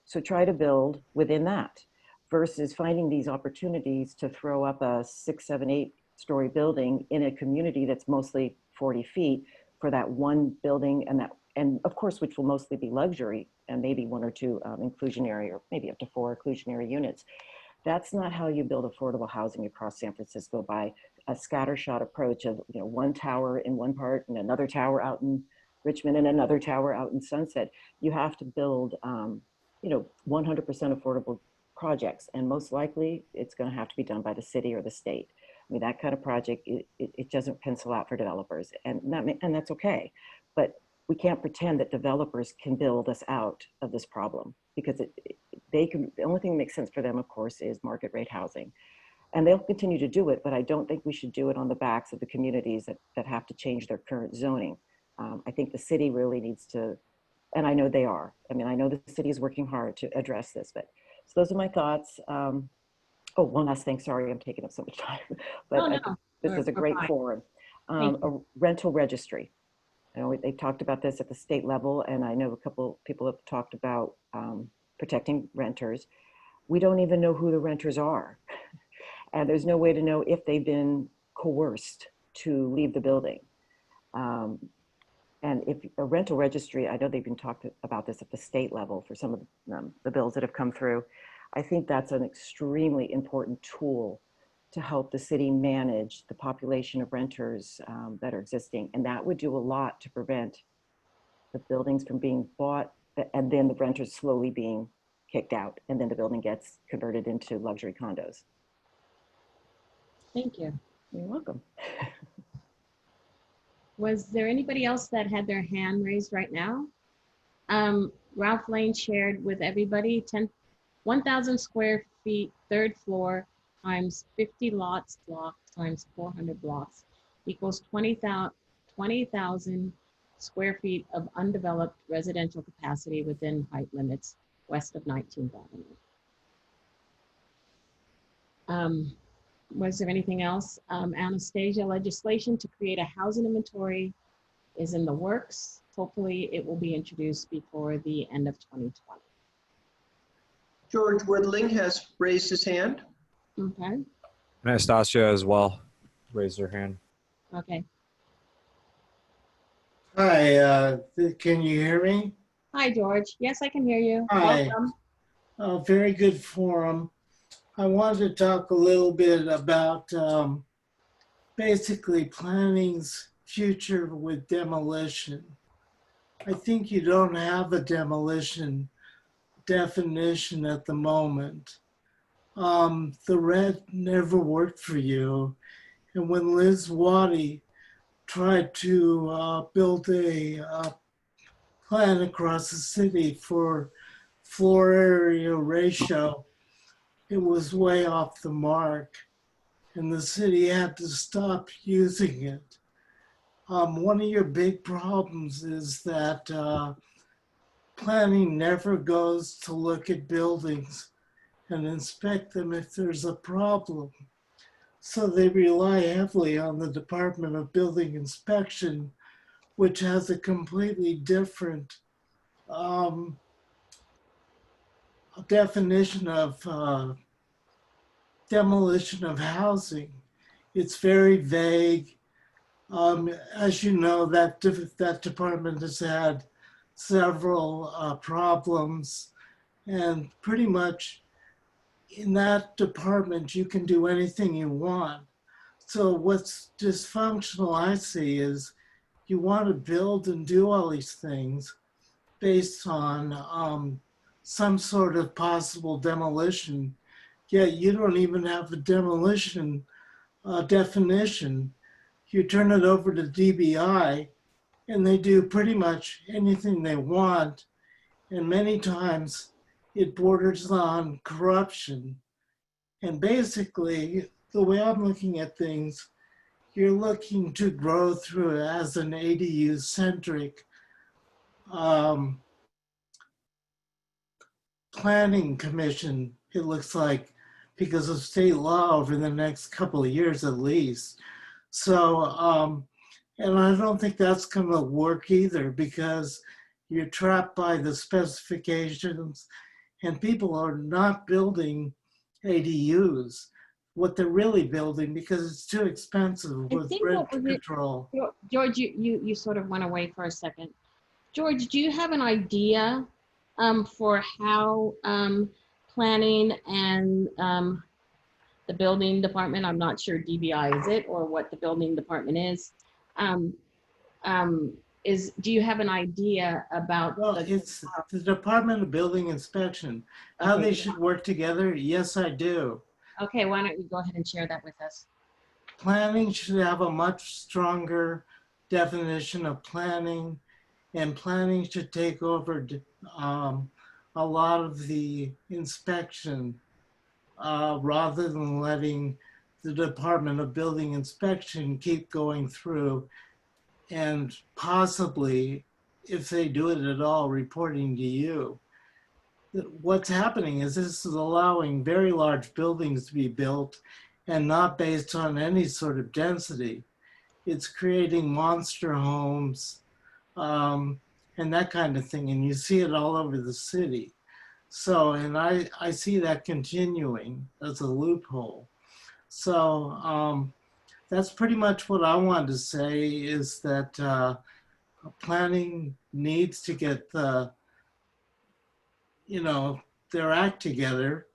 So try to build within that, versus finding these opportunities to throw up a 6, 7, 8-story building in a community that's mostly 40 feet for that one building, and of course, which will mostly be luxury, and maybe 1 or 2 inclusionary, or maybe up to 4 inclusionary units. That's not how you build affordable housing across San Francisco, by a scattershot approach of, you know, one tower in one part and another tower out in Richmond and another tower out in Sunset. You have to build, you know, 100% affordable projects, and most likely it's going to have to be done by the city or the state. I mean, that kind of project, it doesn't pencil out for developers, and that's okay. But we can't pretend that developers can build us out of this problem, because the only thing that makes sense for them, of course, is market rate housing. And they'll continue to do it, but I don't think we should do it on the backs of the communities that have to change their current zoning. I think the city really needs to, and I know they are. I mean, I know the city is working hard to address this, but so those are my thoughts. Oh, one last thing, sorry, I'm taking up so much time, but Oh, no. this is a great forum. A rental registry. I know they've talked about this at the state level, and I know a couple people have talked about protecting renters. We don't even know who the renters are. And there's no way to know if they've been coerced to leave the building. And if a rental registry, I know they've been talking about this at the state level for some of the bills that have come through. I think that's an extremely important tool to help the city manage the population of renters that are existing. And that would do a lot to prevent the buildings from being bought and then the renters slowly being kicked out, and then the building gets converted into luxury condos. Thank you. You're welcome. Was there anybody else that had their hand raised right now? Ralph Lane shared with everybody 1,000 square feet, third floor, times 50 lots blocked, times 400 blocks, equals 20,000 square feet of undeveloped residential capacity within height limits west of 19th Avenue. Was there anything else? Anastasia, legislation to create a housing inventory is in the works. Hopefully it will be introduced before the end of 2020. George Woodling has raised his hand. Okay, Anastasia as well raised her hand. okay. Hi, can you hear me? Hi, George. Yes, I can hear you. Hi. Welcome. Very good forum. I wanted to talk a little bit about basically planning's future with demolition. I think you don't have a demolition definition at the moment. The red never worked for you. And when Liz Waddy tried to build a plan across the city for floor area ratio, it was way off the mark, and the city had to stop using it. One of your big problems is that planning never goes to look at buildings and inspect them if there's a problem. So they rely heavily on the Department of Building Inspection, which has a completely different definition of demolition of housing. It's very vague. As you know, that department has had several problems, and pretty much in that department, you can do anything you want. So what's dysfunctional, I see, is you want to build and do all these things based on some sort of possible demolition, yet you don't even have a demolition definition. You turn it over to DBI and they do pretty much anything they want. And many times it borders on corruption. And basically, the way I'm looking at things, you're looking to grow through as an ADU-centric planning commission, it looks like, because of state law over the next couple of years at least. So, and I don't think that's going to work either, because you're trapped by the specifications and people are not building ADUs. What they're really building, because it's too expensive with rent control. George, you sort of went away for a second. George, do you have an idea for how planning and the building department. I'm not sure DBI is it or what the building department is. Do you have an idea about? Well, it's the Department of Building Inspection. How Okay. they should work together? Yes, I do. Okay, why don't you go ahead and share that with us? Planning should have a much stronger definition of planning, and planning should take over a lot of the inspection rather than letting the Department of Building Inspection keep going through and possibly, if they do it at all, reporting to you. What's happening is this is allowing very large buildings to be built and not based on any sort of density. It's creating monster homes and that kind of thing. And you see it all over the city. So, and I see that continuing as a loophole. So that's pretty much what I wanted to say, is that planning needs to get their act together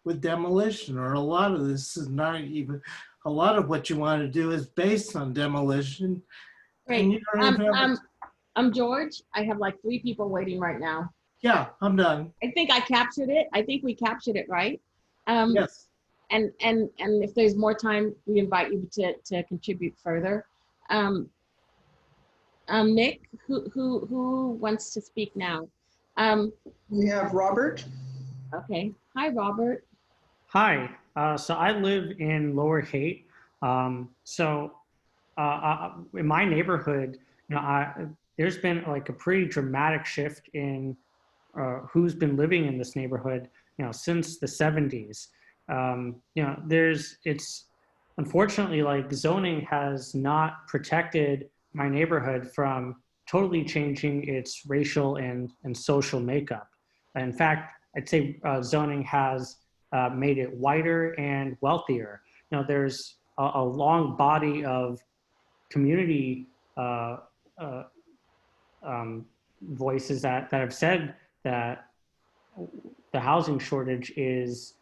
with demolition, or a lot of this is not even, a lot of what you want to do is based on demolition. Great. I'm George. I have like 3 people waiting right now. Yeah, I'm done. I think I captured it. I think we captured it, right? Yes. And if there's more time, we invite you to contribute further. Nick, who wants to speak now? We have Robert. Okay. Hi, Robert. Hi. So I live in Lower Haight. In my neighborhood, there's been like a pretty dramatic shift in who's been living in this neighborhood, since the 70s. It's unfortunately, like, zoning has not protected my neighborhood from totally changing its racial and social makeup. In fact, I'd say zoning has made it whiter and wealthier. There's a long body of community voices that have said that the housing shortage has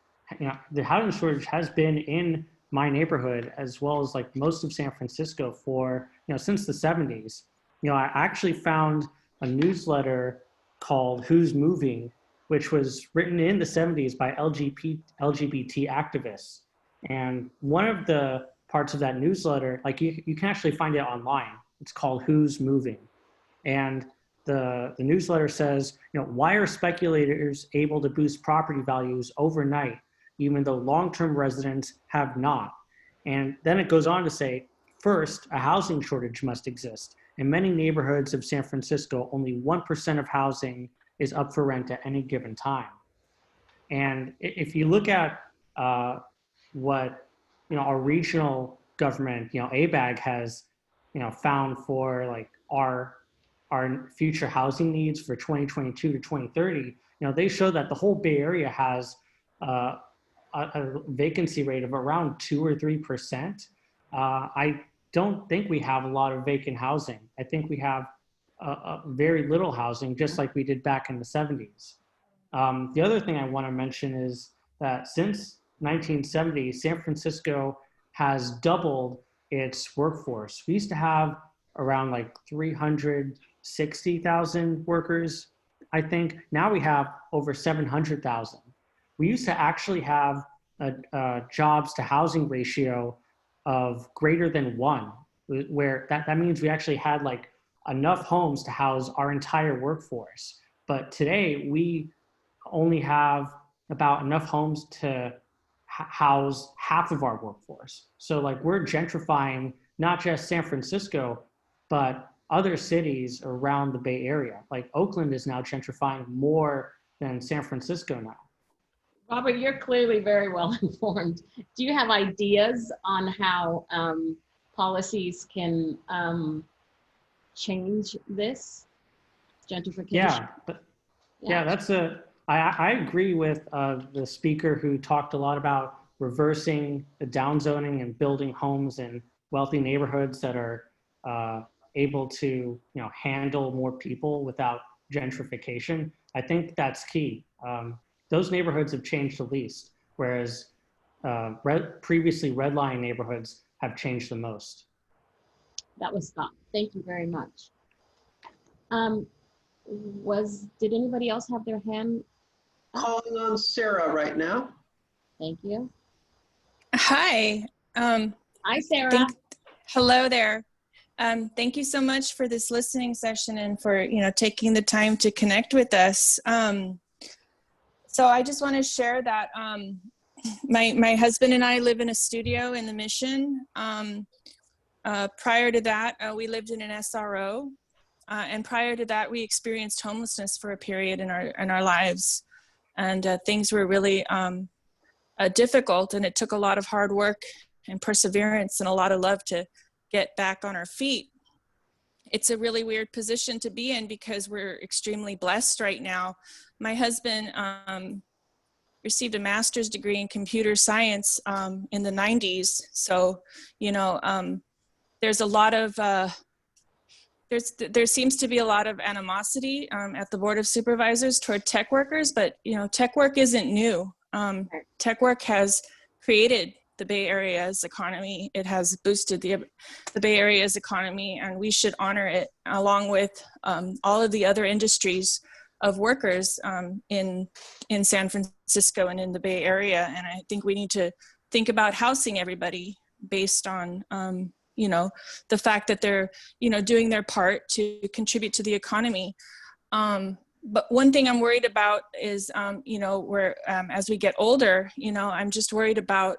been in my neighborhood, as well as like most of San Francisco, for since the 70s. I actually found a newsletter called Who's Moving, which was written in the 70s by LGBT activists. And one of the parts of that newsletter, like you can actually find it online. It's called Who's Moving. And the newsletter says, why are speculators able to boost property values overnight, even though long-term residents have not? And then it goes on to say, first, a housing shortage must exist. In many neighborhoods of San Francisco, only 1% of housing is up for rent at any given time. And if you look at what our regional government, ABAG has found for like our future housing needs for 2022 to 2030, they show that the whole Bay Area has a vacancy rate of around 2 or 3%. I don't think we have a lot of vacant housing. I think we have very little housing, just like we did back in the 70s. The other thing I want to mention is that since 1970, San Francisco has doubled its workforce. We used to have around like 360,000 workers, I think. Now we have over 700,000. We used to actually have a jobs to housing ratio of greater than 1, where that means we actually had like enough homes to house our entire workforce. But today we only have about enough homes to house half of our workforce. So like we're gentrifying not just San Francisco, but other cities around the Bay Area. Like Oakland is now gentrifying more than San Francisco now. Robert, you're clearly very well informed. Do you have ideas on how policies can change this gentrification? I agree with the speaker who talked a lot about reversing the downzoning and building homes in wealthy neighborhoods that are able to handle more people without gentrification. I think that's key. Those neighborhoods have changed the least, whereas previously redline neighborhoods have changed the most. That was Scott. Thank you very much. Did anybody else have their hand? Calling on Sarah right now. Thank you. Hi. Hi, Sarah. Hello there. Thank you so much for this listening session and for taking the time to connect with us. So I just want to share that my husband and I live in a studio in the Mission. Prior to that, we lived in an SRO, and prior to that, we experienced homelessness for a period in our lives, and things were really difficult, and it took a lot of hard work and perseverance and a lot of love to get back on our feet. It's a really weird position to be in because we're extremely blessed right now. My husband received a master's degree in computer science in the 90s. So, there's a lot of, there seems to be a lot of animosity at the Board of Supervisors toward tech workers, but tech work isn't new. Tech work has created the Bay Area's economy. It has boosted the Bay Area's economy, and we should honor it along with all of the other industries of workers in San Francisco and in the Bay Area. And I think we need to think about housing everybody based on the fact that they're doing their part to contribute to the economy. But one thing I'm worried about is, as we get older, I'm just worried about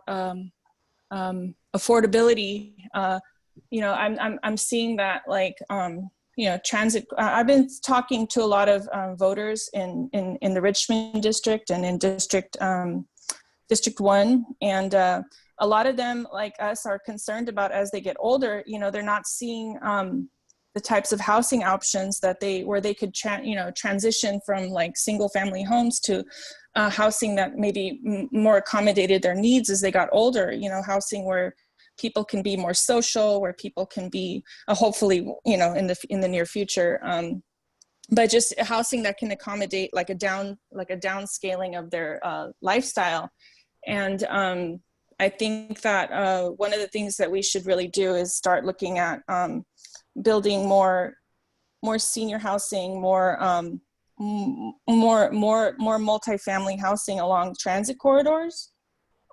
affordability. I'm seeing that, like, transit. I've been talking to a lot of voters in the Richmond district and in District 1, and a lot of them, like us, are concerned about as they get older. They're not seeing the types of housing options where they could transition from like single family homes to housing that maybe more accommodated their needs as they got older. Housing where people can be more social, where people can be hopefully in the near future, but just housing that can accommodate like a downscaling of their lifestyle. And I think that one of the things that we should really do is start looking at building more senior housing, more multifamily housing along transit corridors.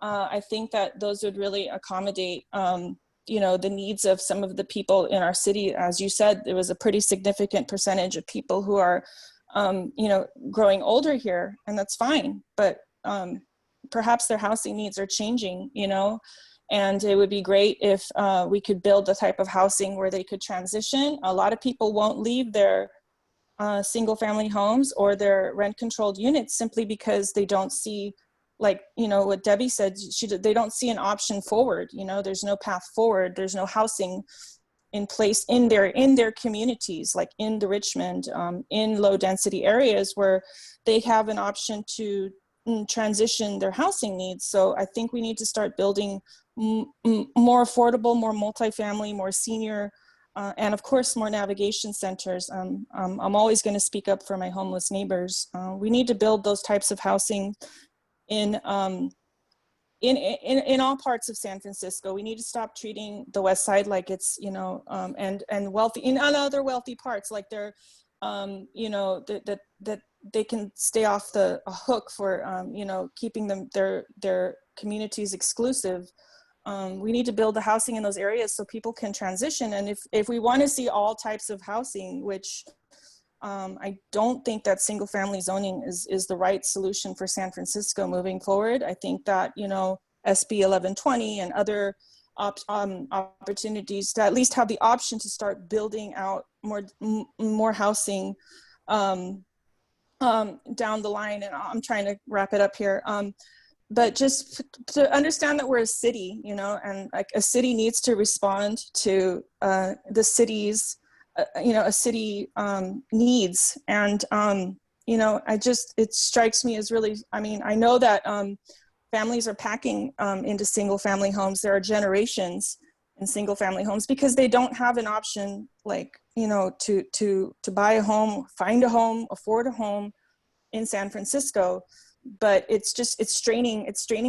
I think that those would really accommodate the needs of some of the people in our city. As you said, there was a pretty significant percentage of people who are growing older here, and that's fine, but perhaps their housing needs are changing, and it would be great if we could build the type of housing where they could transition. A lot of people won't leave their single family homes or their rent controlled units simply because they don't see, like, what Debbie said, they don't see an option forward. There's no path forward. There's no housing in place in their communities, like in the Richmond, in low density areas where they have an option to transition their housing needs. So I think we need to start building more affordable, more multifamily, more senior, and of course more navigation centers. I'm always going to speak up for my homeless neighbors. We need to build those types of housing in all parts of San Francisco. We need to stop treating the West Side like it's and wealthy in other wealthy parts, like they're that they can stay off the hook for keeping their communities exclusive. We need to build the housing in those areas so people can transition. And if we want to see all types of housing, which I don't think that single family zoning is the right solution for San Francisco moving forward. I think that SB 1120 and other opportunities to at least have the option to start building out more housing down the line. And I'm trying to wrap it up here. But just to understand that we're a city, and like a city needs to respond to the city's, a city needs. And, it strikes me as really, I know that families are packing into single family homes. There are generations in single family homes because they don't have an option, like, to buy a home, find a home, afford a home in San Francisco. but it's straining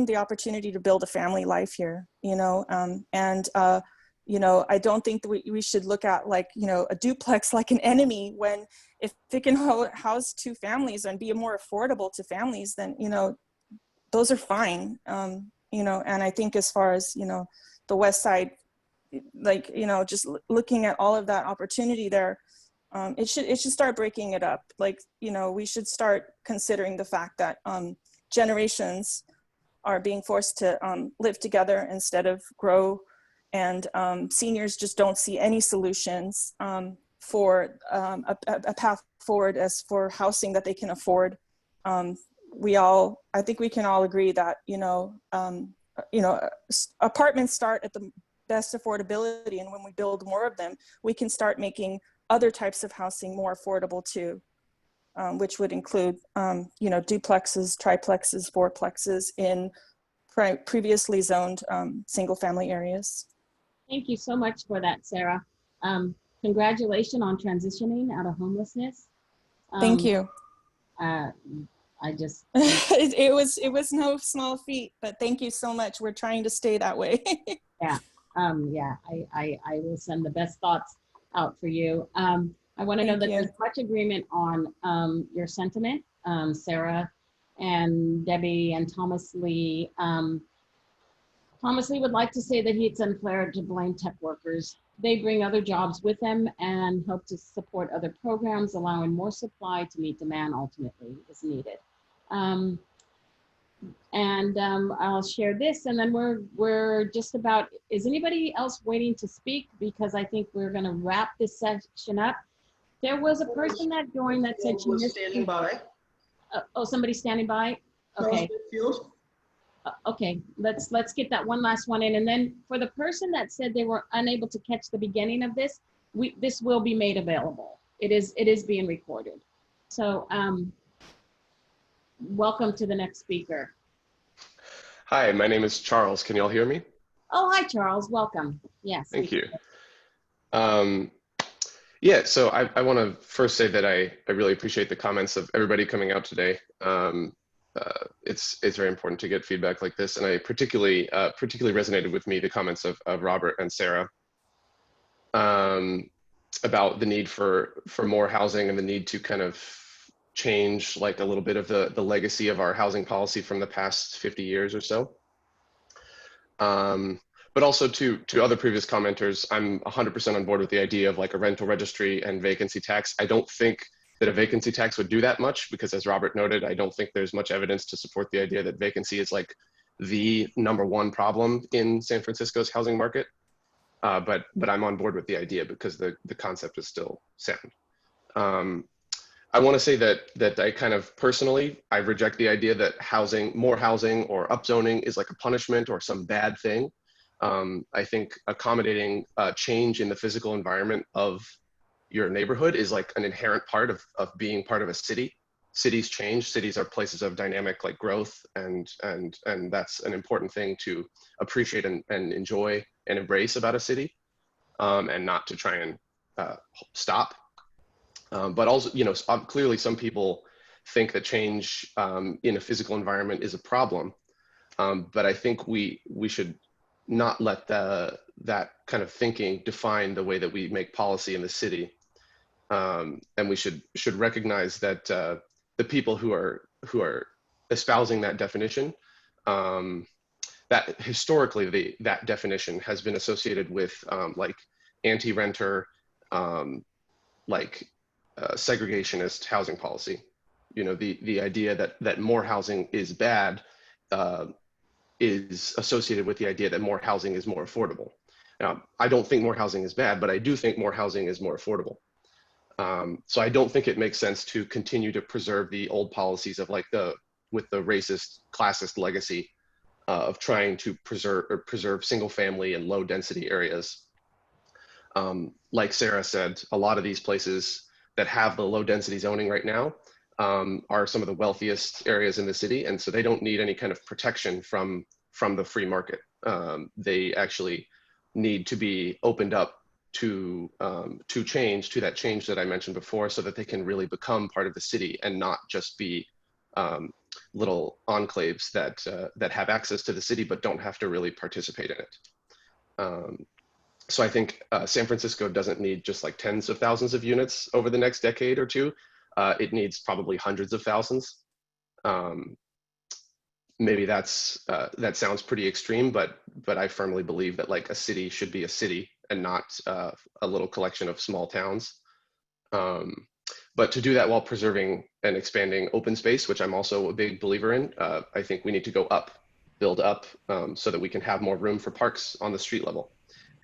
the opportunity to build a family life here, you know, you know, I don't think that we should look at, like, you know, a duplex like an enemy, when if it can house two families and be more affordable to families, then, you know, those are fine. You know, and I think as far as, you know, the West Side, like, you know, just looking at all of that opportunity there, it should start breaking it up. Like, you know, we should start considering the fact that generations are being forced to live together instead of grow, and seniors just don't see any solutions for a path forward as for housing that they can afford. I think we can all agree that, you know, apartments start at the best affordability, and when we build more of them, we can start making other types of housing more affordable too, which would include, you know, duplexes, triplexes, fourplexes in previously zoned single family areas. Thank you so much for that, Sarah. Congratulations on transitioning out of homelessness. Thank you. I just it was no small feat, but thank you so much. We're trying to stay that way. Yeah. Yeah. I will send the best thoughts out for you. I want to know that there's much agreement on your sentiment, Sarah and Debbie and Thomas Lee. Thomas Lee would like to say that it's unfair to blame tech workers. They bring other jobs with them and help to support other programs, allowing more supply to meet demand ultimately is needed. I'll share this, and then we're just about, is anybody else waiting to speak? Because I think we're going to wrap this section up. There was a person that joined that said she missed. Standing by. Oh, somebody's standing by? Okay. Okay, let's get that one last one in, and then for the person that said they were unable to catch the beginning of this, this will be made available. It is being recorded. So welcome to the next speaker. Hi, my name is Charles. Can you all hear me? Oh, hi Charles, welcome. Yes. Thank you. Yeah, so I want to first say that I really appreciate the comments of everybody coming out today. It's very important to get feedback like this, and I particularly resonated with me the comments of Robert and Sarah about the need for more housing and the need to kind of change like a little bit of the legacy of our housing policy from the past 50 years or so. But also to other previous commenters, I'm 100% on board with the idea of like a rental registry and vacancy tax. I don't think that a vacancy tax would do that much because, as Robert noted, I don't think there's much evidence to support the idea that vacancy is like the #1 problem in San Francisco's housing market. But I'm on board with the idea because the concept is still sound. I want to say that I kind of personally, I reject the idea that more housing or upzoning is like a punishment or some bad thing. I think accommodating change in the physical environment of your neighborhood is like an inherent part of being part of a city. Cities change. Cities are places of dynamic like growth, and that's an important thing to appreciate and enjoy and embrace about a city, and not to try and stop. But also, you know, clearly some people think that change in a physical environment is a problem. But I think we should not let that kind of thinking define the way that we make policy in the city. And we should recognize that the people who are espousing that definition, that historically that definition has been associated with like anti-renter, like segregationist housing policy. You know, the idea that more housing is bad is associated with the idea that more housing is more affordable. Now, I don't think more housing is bad, but I do think more housing is more affordable. So I don't think it makes sense to continue to preserve the old policies of like with the racist, classist legacy of trying to preserve single family and low density areas. Like Sarah said, a lot of these places that have the low density zoning right now are some of the wealthiest areas in the city. And so they don't need any kind of protection from the free market. They actually need to be opened up to that change that I mentioned before, so that they can really become part of the city and not just be little enclaves that that have access to the city but don't have to really participate in it. So I think San Francisco doesn't need just like tens of thousands of units over the next decade or two. It needs probably hundreds of thousands. Maybe that sounds pretty extreme, but I firmly believe that like a city should be a city and not a little collection of small towns. But to do that while preserving and expanding open space, which I'm also a big believer in, I think we need to go up, build up, so that we can have more room for parks on the street level,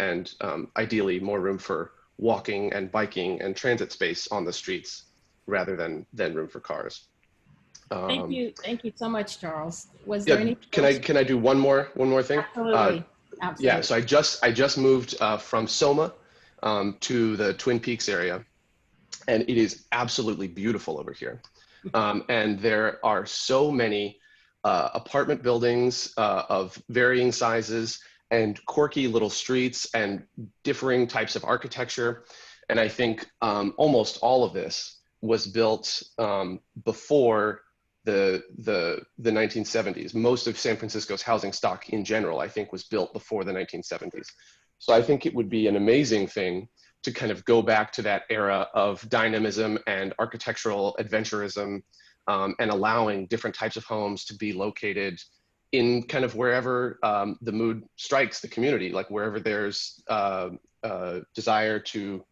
and ideally more room for walking and biking and transit space on the streets rather than room for cars. Thank you so much, Charles. Was Yeah, there any? can I do one more thing? Absolutely. Absolutely. Yeah, so I just moved from Soma to the Twin Peaks area, and it is absolutely beautiful over here. And there are so many apartment buildings of varying sizes and quirky little streets and differing types of architecture. And I think almost all of this was built before the 1970s. Most of San Francisco's housing stock in general, I think, was built before the 1970s. So I think it would be an amazing thing to kind of go back to that era of dynamism and architectural adventurism, and allowing different types of homes to be located in kind of wherever the mood strikes the community, like wherever there's desire to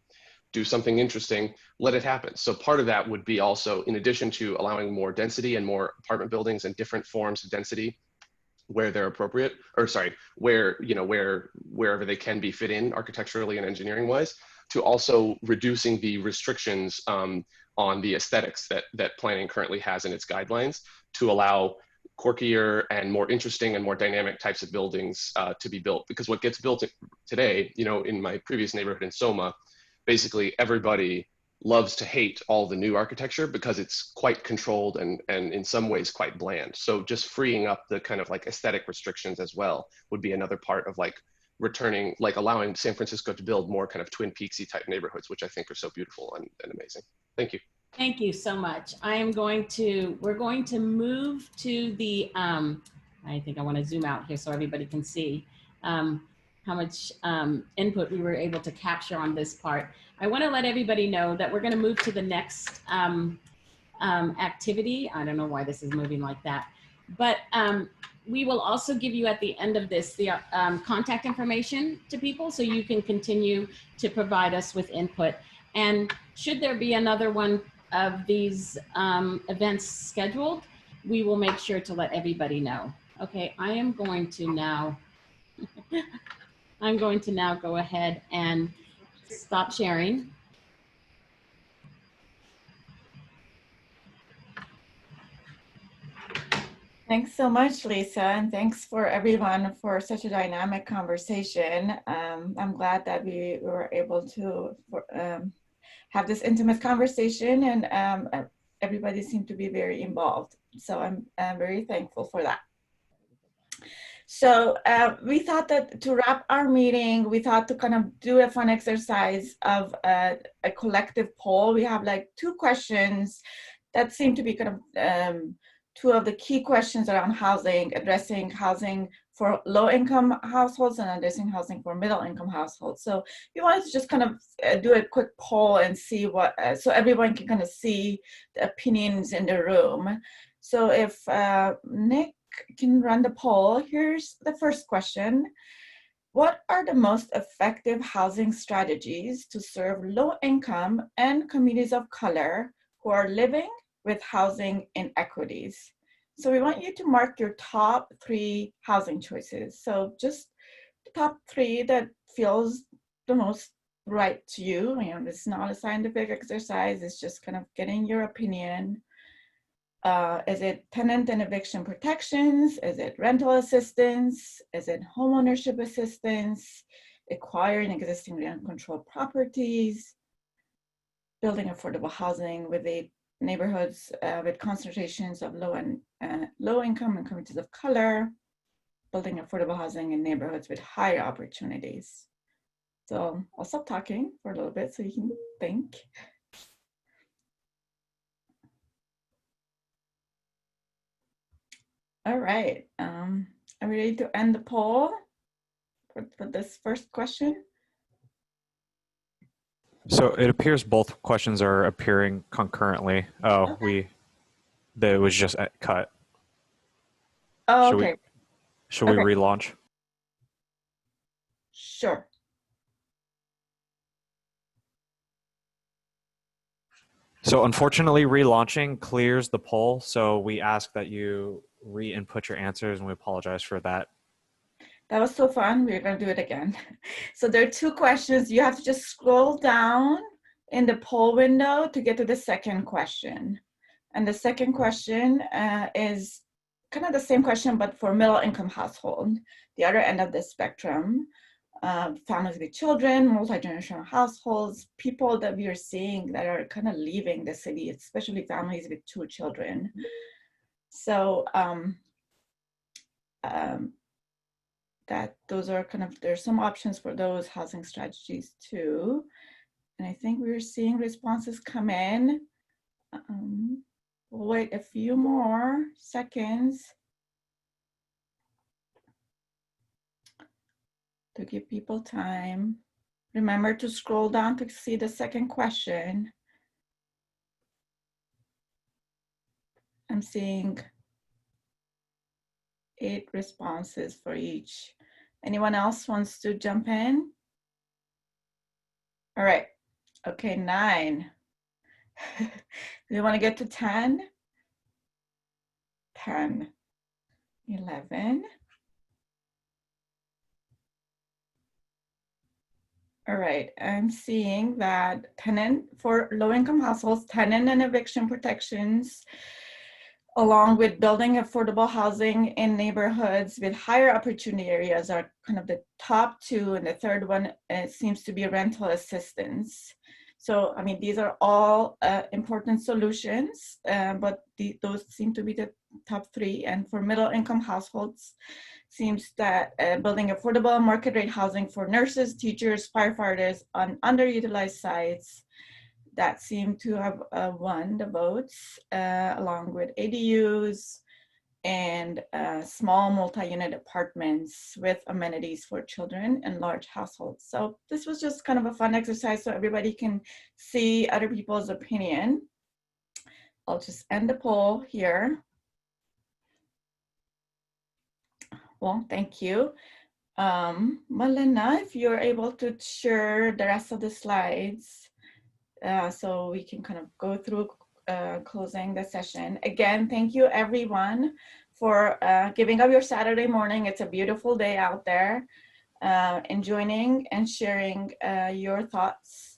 do something interesting, let it happen. So part of that would be also, in addition to allowing more density and more apartment buildings and different forms of density where they're appropriate, or sorry, where, you know, wherever they can be fit in architecturally and engineering wise, to also reducing the restrictions on the aesthetics that planning currently has in its guidelines, to allow quirkier and more interesting and more dynamic types of buildings to be built. Because what gets built today, you know, in my previous neighborhood in Soma, basically everybody loves to hate all the new architecture because it's quite controlled and in some ways quite bland. So just freeing up the kind of like aesthetic restrictions as well would be another part of like returning, like allowing San Francisco to build more kind of Twin Peaksy type neighborhoods, which I think are so beautiful and amazing. Thank you. Thank you so much. we're going to move to the, I think I want to zoom out here so everybody can see how much input we were able to capture on this part. I want to let everybody know that we're going to move to the next activity. I don't know why this is moving like that, but we will also give you at the end of this the contact information to people so you can continue to provide us with input. And should there be another one of these events scheduled, we will make sure to let everybody know. Okay, I'm going to now go ahead and stop sharing. Thanks so much, Lisa, and thanks for everyone for such a dynamic conversation. I'm glad that we were able to have this intimate conversation, and everybody seemed to be very involved. So I'm very thankful for that. So we thought that to wrap our meeting, we thought to kind of do a fun exercise of a collective poll. We have like 2 questions that seem to be kind of 2 of the key questions around housing, addressing housing for low-income households and addressing housing for middle-income households. So we wanted to just kind of do a quick poll and see what, so everyone can kind of see the opinions in the room. So if Nick can run the poll, here's the first question. What are the most effective housing strategies to serve low-income and communities of color who are living with housing inequities? So we want you to mark your top 3 housing choices. So just the top 3 that feels the most right to you. You know, it's not a scientific exercise. It's just kind of getting your opinion. Is it tenant and eviction protections? Is it rental assistance? Is it homeownership assistance? Acquiring existing uncontrolled properties? Building affordable housing with the neighborhoods with concentrations of low income and communities of color, building affordable housing in neighborhoods with higher opportunities. So I'll stop talking for a little bit so you can think. All right. Are we ready to end the poll for this first question? So it appears both questions are appearing concurrently. Oh, Okay. it was just cut. Oh, Should okay. Should we relaunch? Sure. So unfortunately, relaunching clears the poll. So we ask that you re-input your answers, and we apologize for that. That was so fun. We're going to do it again. So there are two questions. You have to just scroll down in the poll window to get to the second question. And the second question is kind of the same question, but for middle income household, the other end of the spectrum. Families with children, multi-generational households, people that we are seeing that are kind of leaving the city, especially families with 2 children. So those are kind of, there's some options for those housing strategies too. And I think we're seeing responses come in. We'll wait a few more seconds to give people time. Remember to scroll down to see the second question. I'm seeing 8 responses for each. Anyone else wants to jump in? All right. Okay, 9. Do you want to get to 10? 10, 11. All right, I'm seeing that for low-income households, tenant and eviction protections, along with building affordable housing in neighborhoods with higher opportunity areas are kind of the top 2, and the third one seems to be rental assistance. So, I mean, these are all important solutions, but those seem to be the top 3. And for middle income households, seems that building affordable market rate housing for nurses, teachers, firefighters on underutilized sites, that seem to have won the votes, along with ADUs and small multi-unit apartments with amenities for children and large households. So this was just kind of a fun exercise so everybody can see other people's opinion. I'll just end the poll here. Well, thank you. Malena, if you're able to share the rest of the slides so we can kind of go through closing the session. Again, thank you everyone for giving up your Saturday morning. It's a beautiful day out there, and joining and sharing your thoughts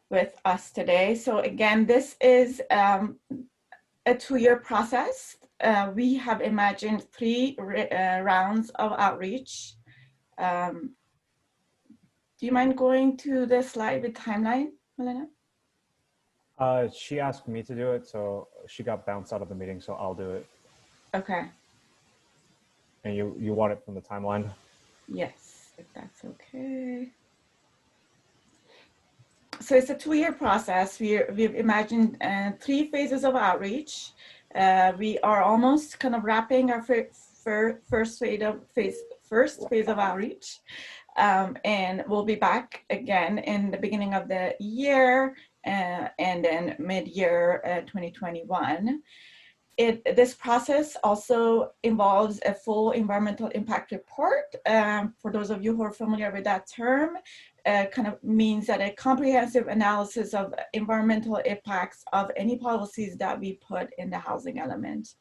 with us today. So again, this is a 2-year process. We have imagined 3 rounds of outreach. Do you mind going to the slide with timeline, Melina? She asked me to do it, so she got bounced out of the meeting, so I'll do it. Okay. And you want it from the timeline? Yes, if that's okay. So it's a 2-year process. We've imagined 3 phases of outreach. We are almost kind of wrapping our first phase of outreach, and we'll be back again in the beginning of the year, and then mid-year 2021. This process also involves a full environmental impact report. For those of you who are familiar with that term, kind of means that a comprehensive analysis of environmental impacts of any policies that we put in the housing element.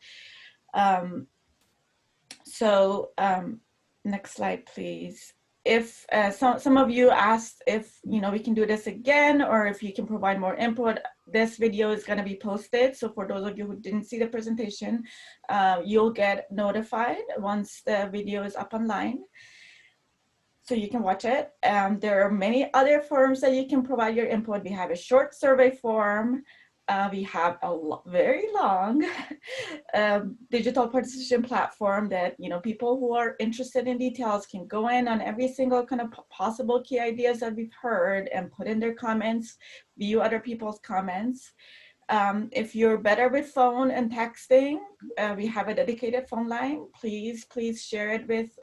Next slide, please. If some of you asked if we can do this again, or if you can provide more input, this video is going to be posted. So for those of you who didn't see the presentation, you'll get notified once the video is up online, so you can watch it. There are many other forms that you can provide your input. We have a short survey form. We have a very long digital participation platform that people who are interested in details can go in on every single kind of possible key ideas that we've heard and put in their comments, view other people's comments. If you're better with phone and texting, we have a dedicated phone line. Please share it with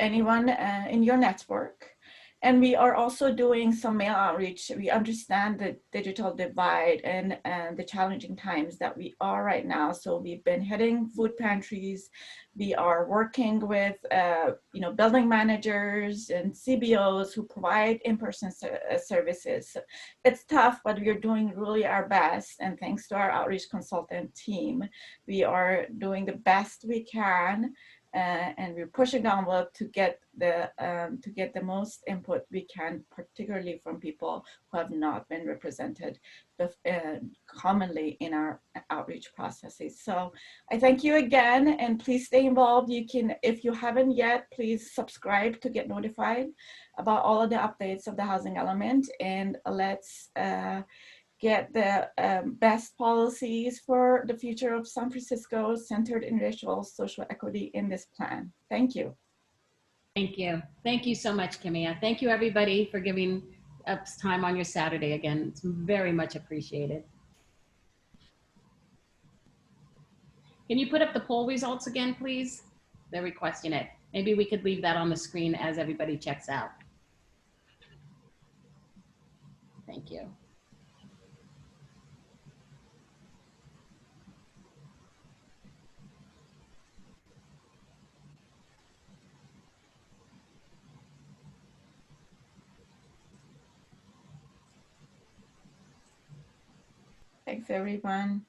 anyone in your network. And we are also doing some mail outreach. We understand the digital divide and the challenging times that we are right now. So we've been hitting food pantries. We are working with building managers and CBOs who provide in-person services. It's tough, but we're doing really our best. And thanks to our outreach consultant team, we are doing the best we can. And we're pushing the envelope to get the most input we can, particularly from people who have not been represented commonly in our outreach processes. So I thank you again, and please stay involved. You can, if you haven't yet, please subscribe to get notified about all of the updates of the housing element, and let's get the best policies for the future of San Francisco centered in racial social equity in this plan. Thank you. Thank you. Thank you so much, Kimia. Thank you, everybody, for giving us time on your Saturday again. It's very much appreciated. Can you put up the poll results again, please? They're requesting it. Maybe we could leave that on the screen as everybody checks out. Thank you. Thanks, everyone.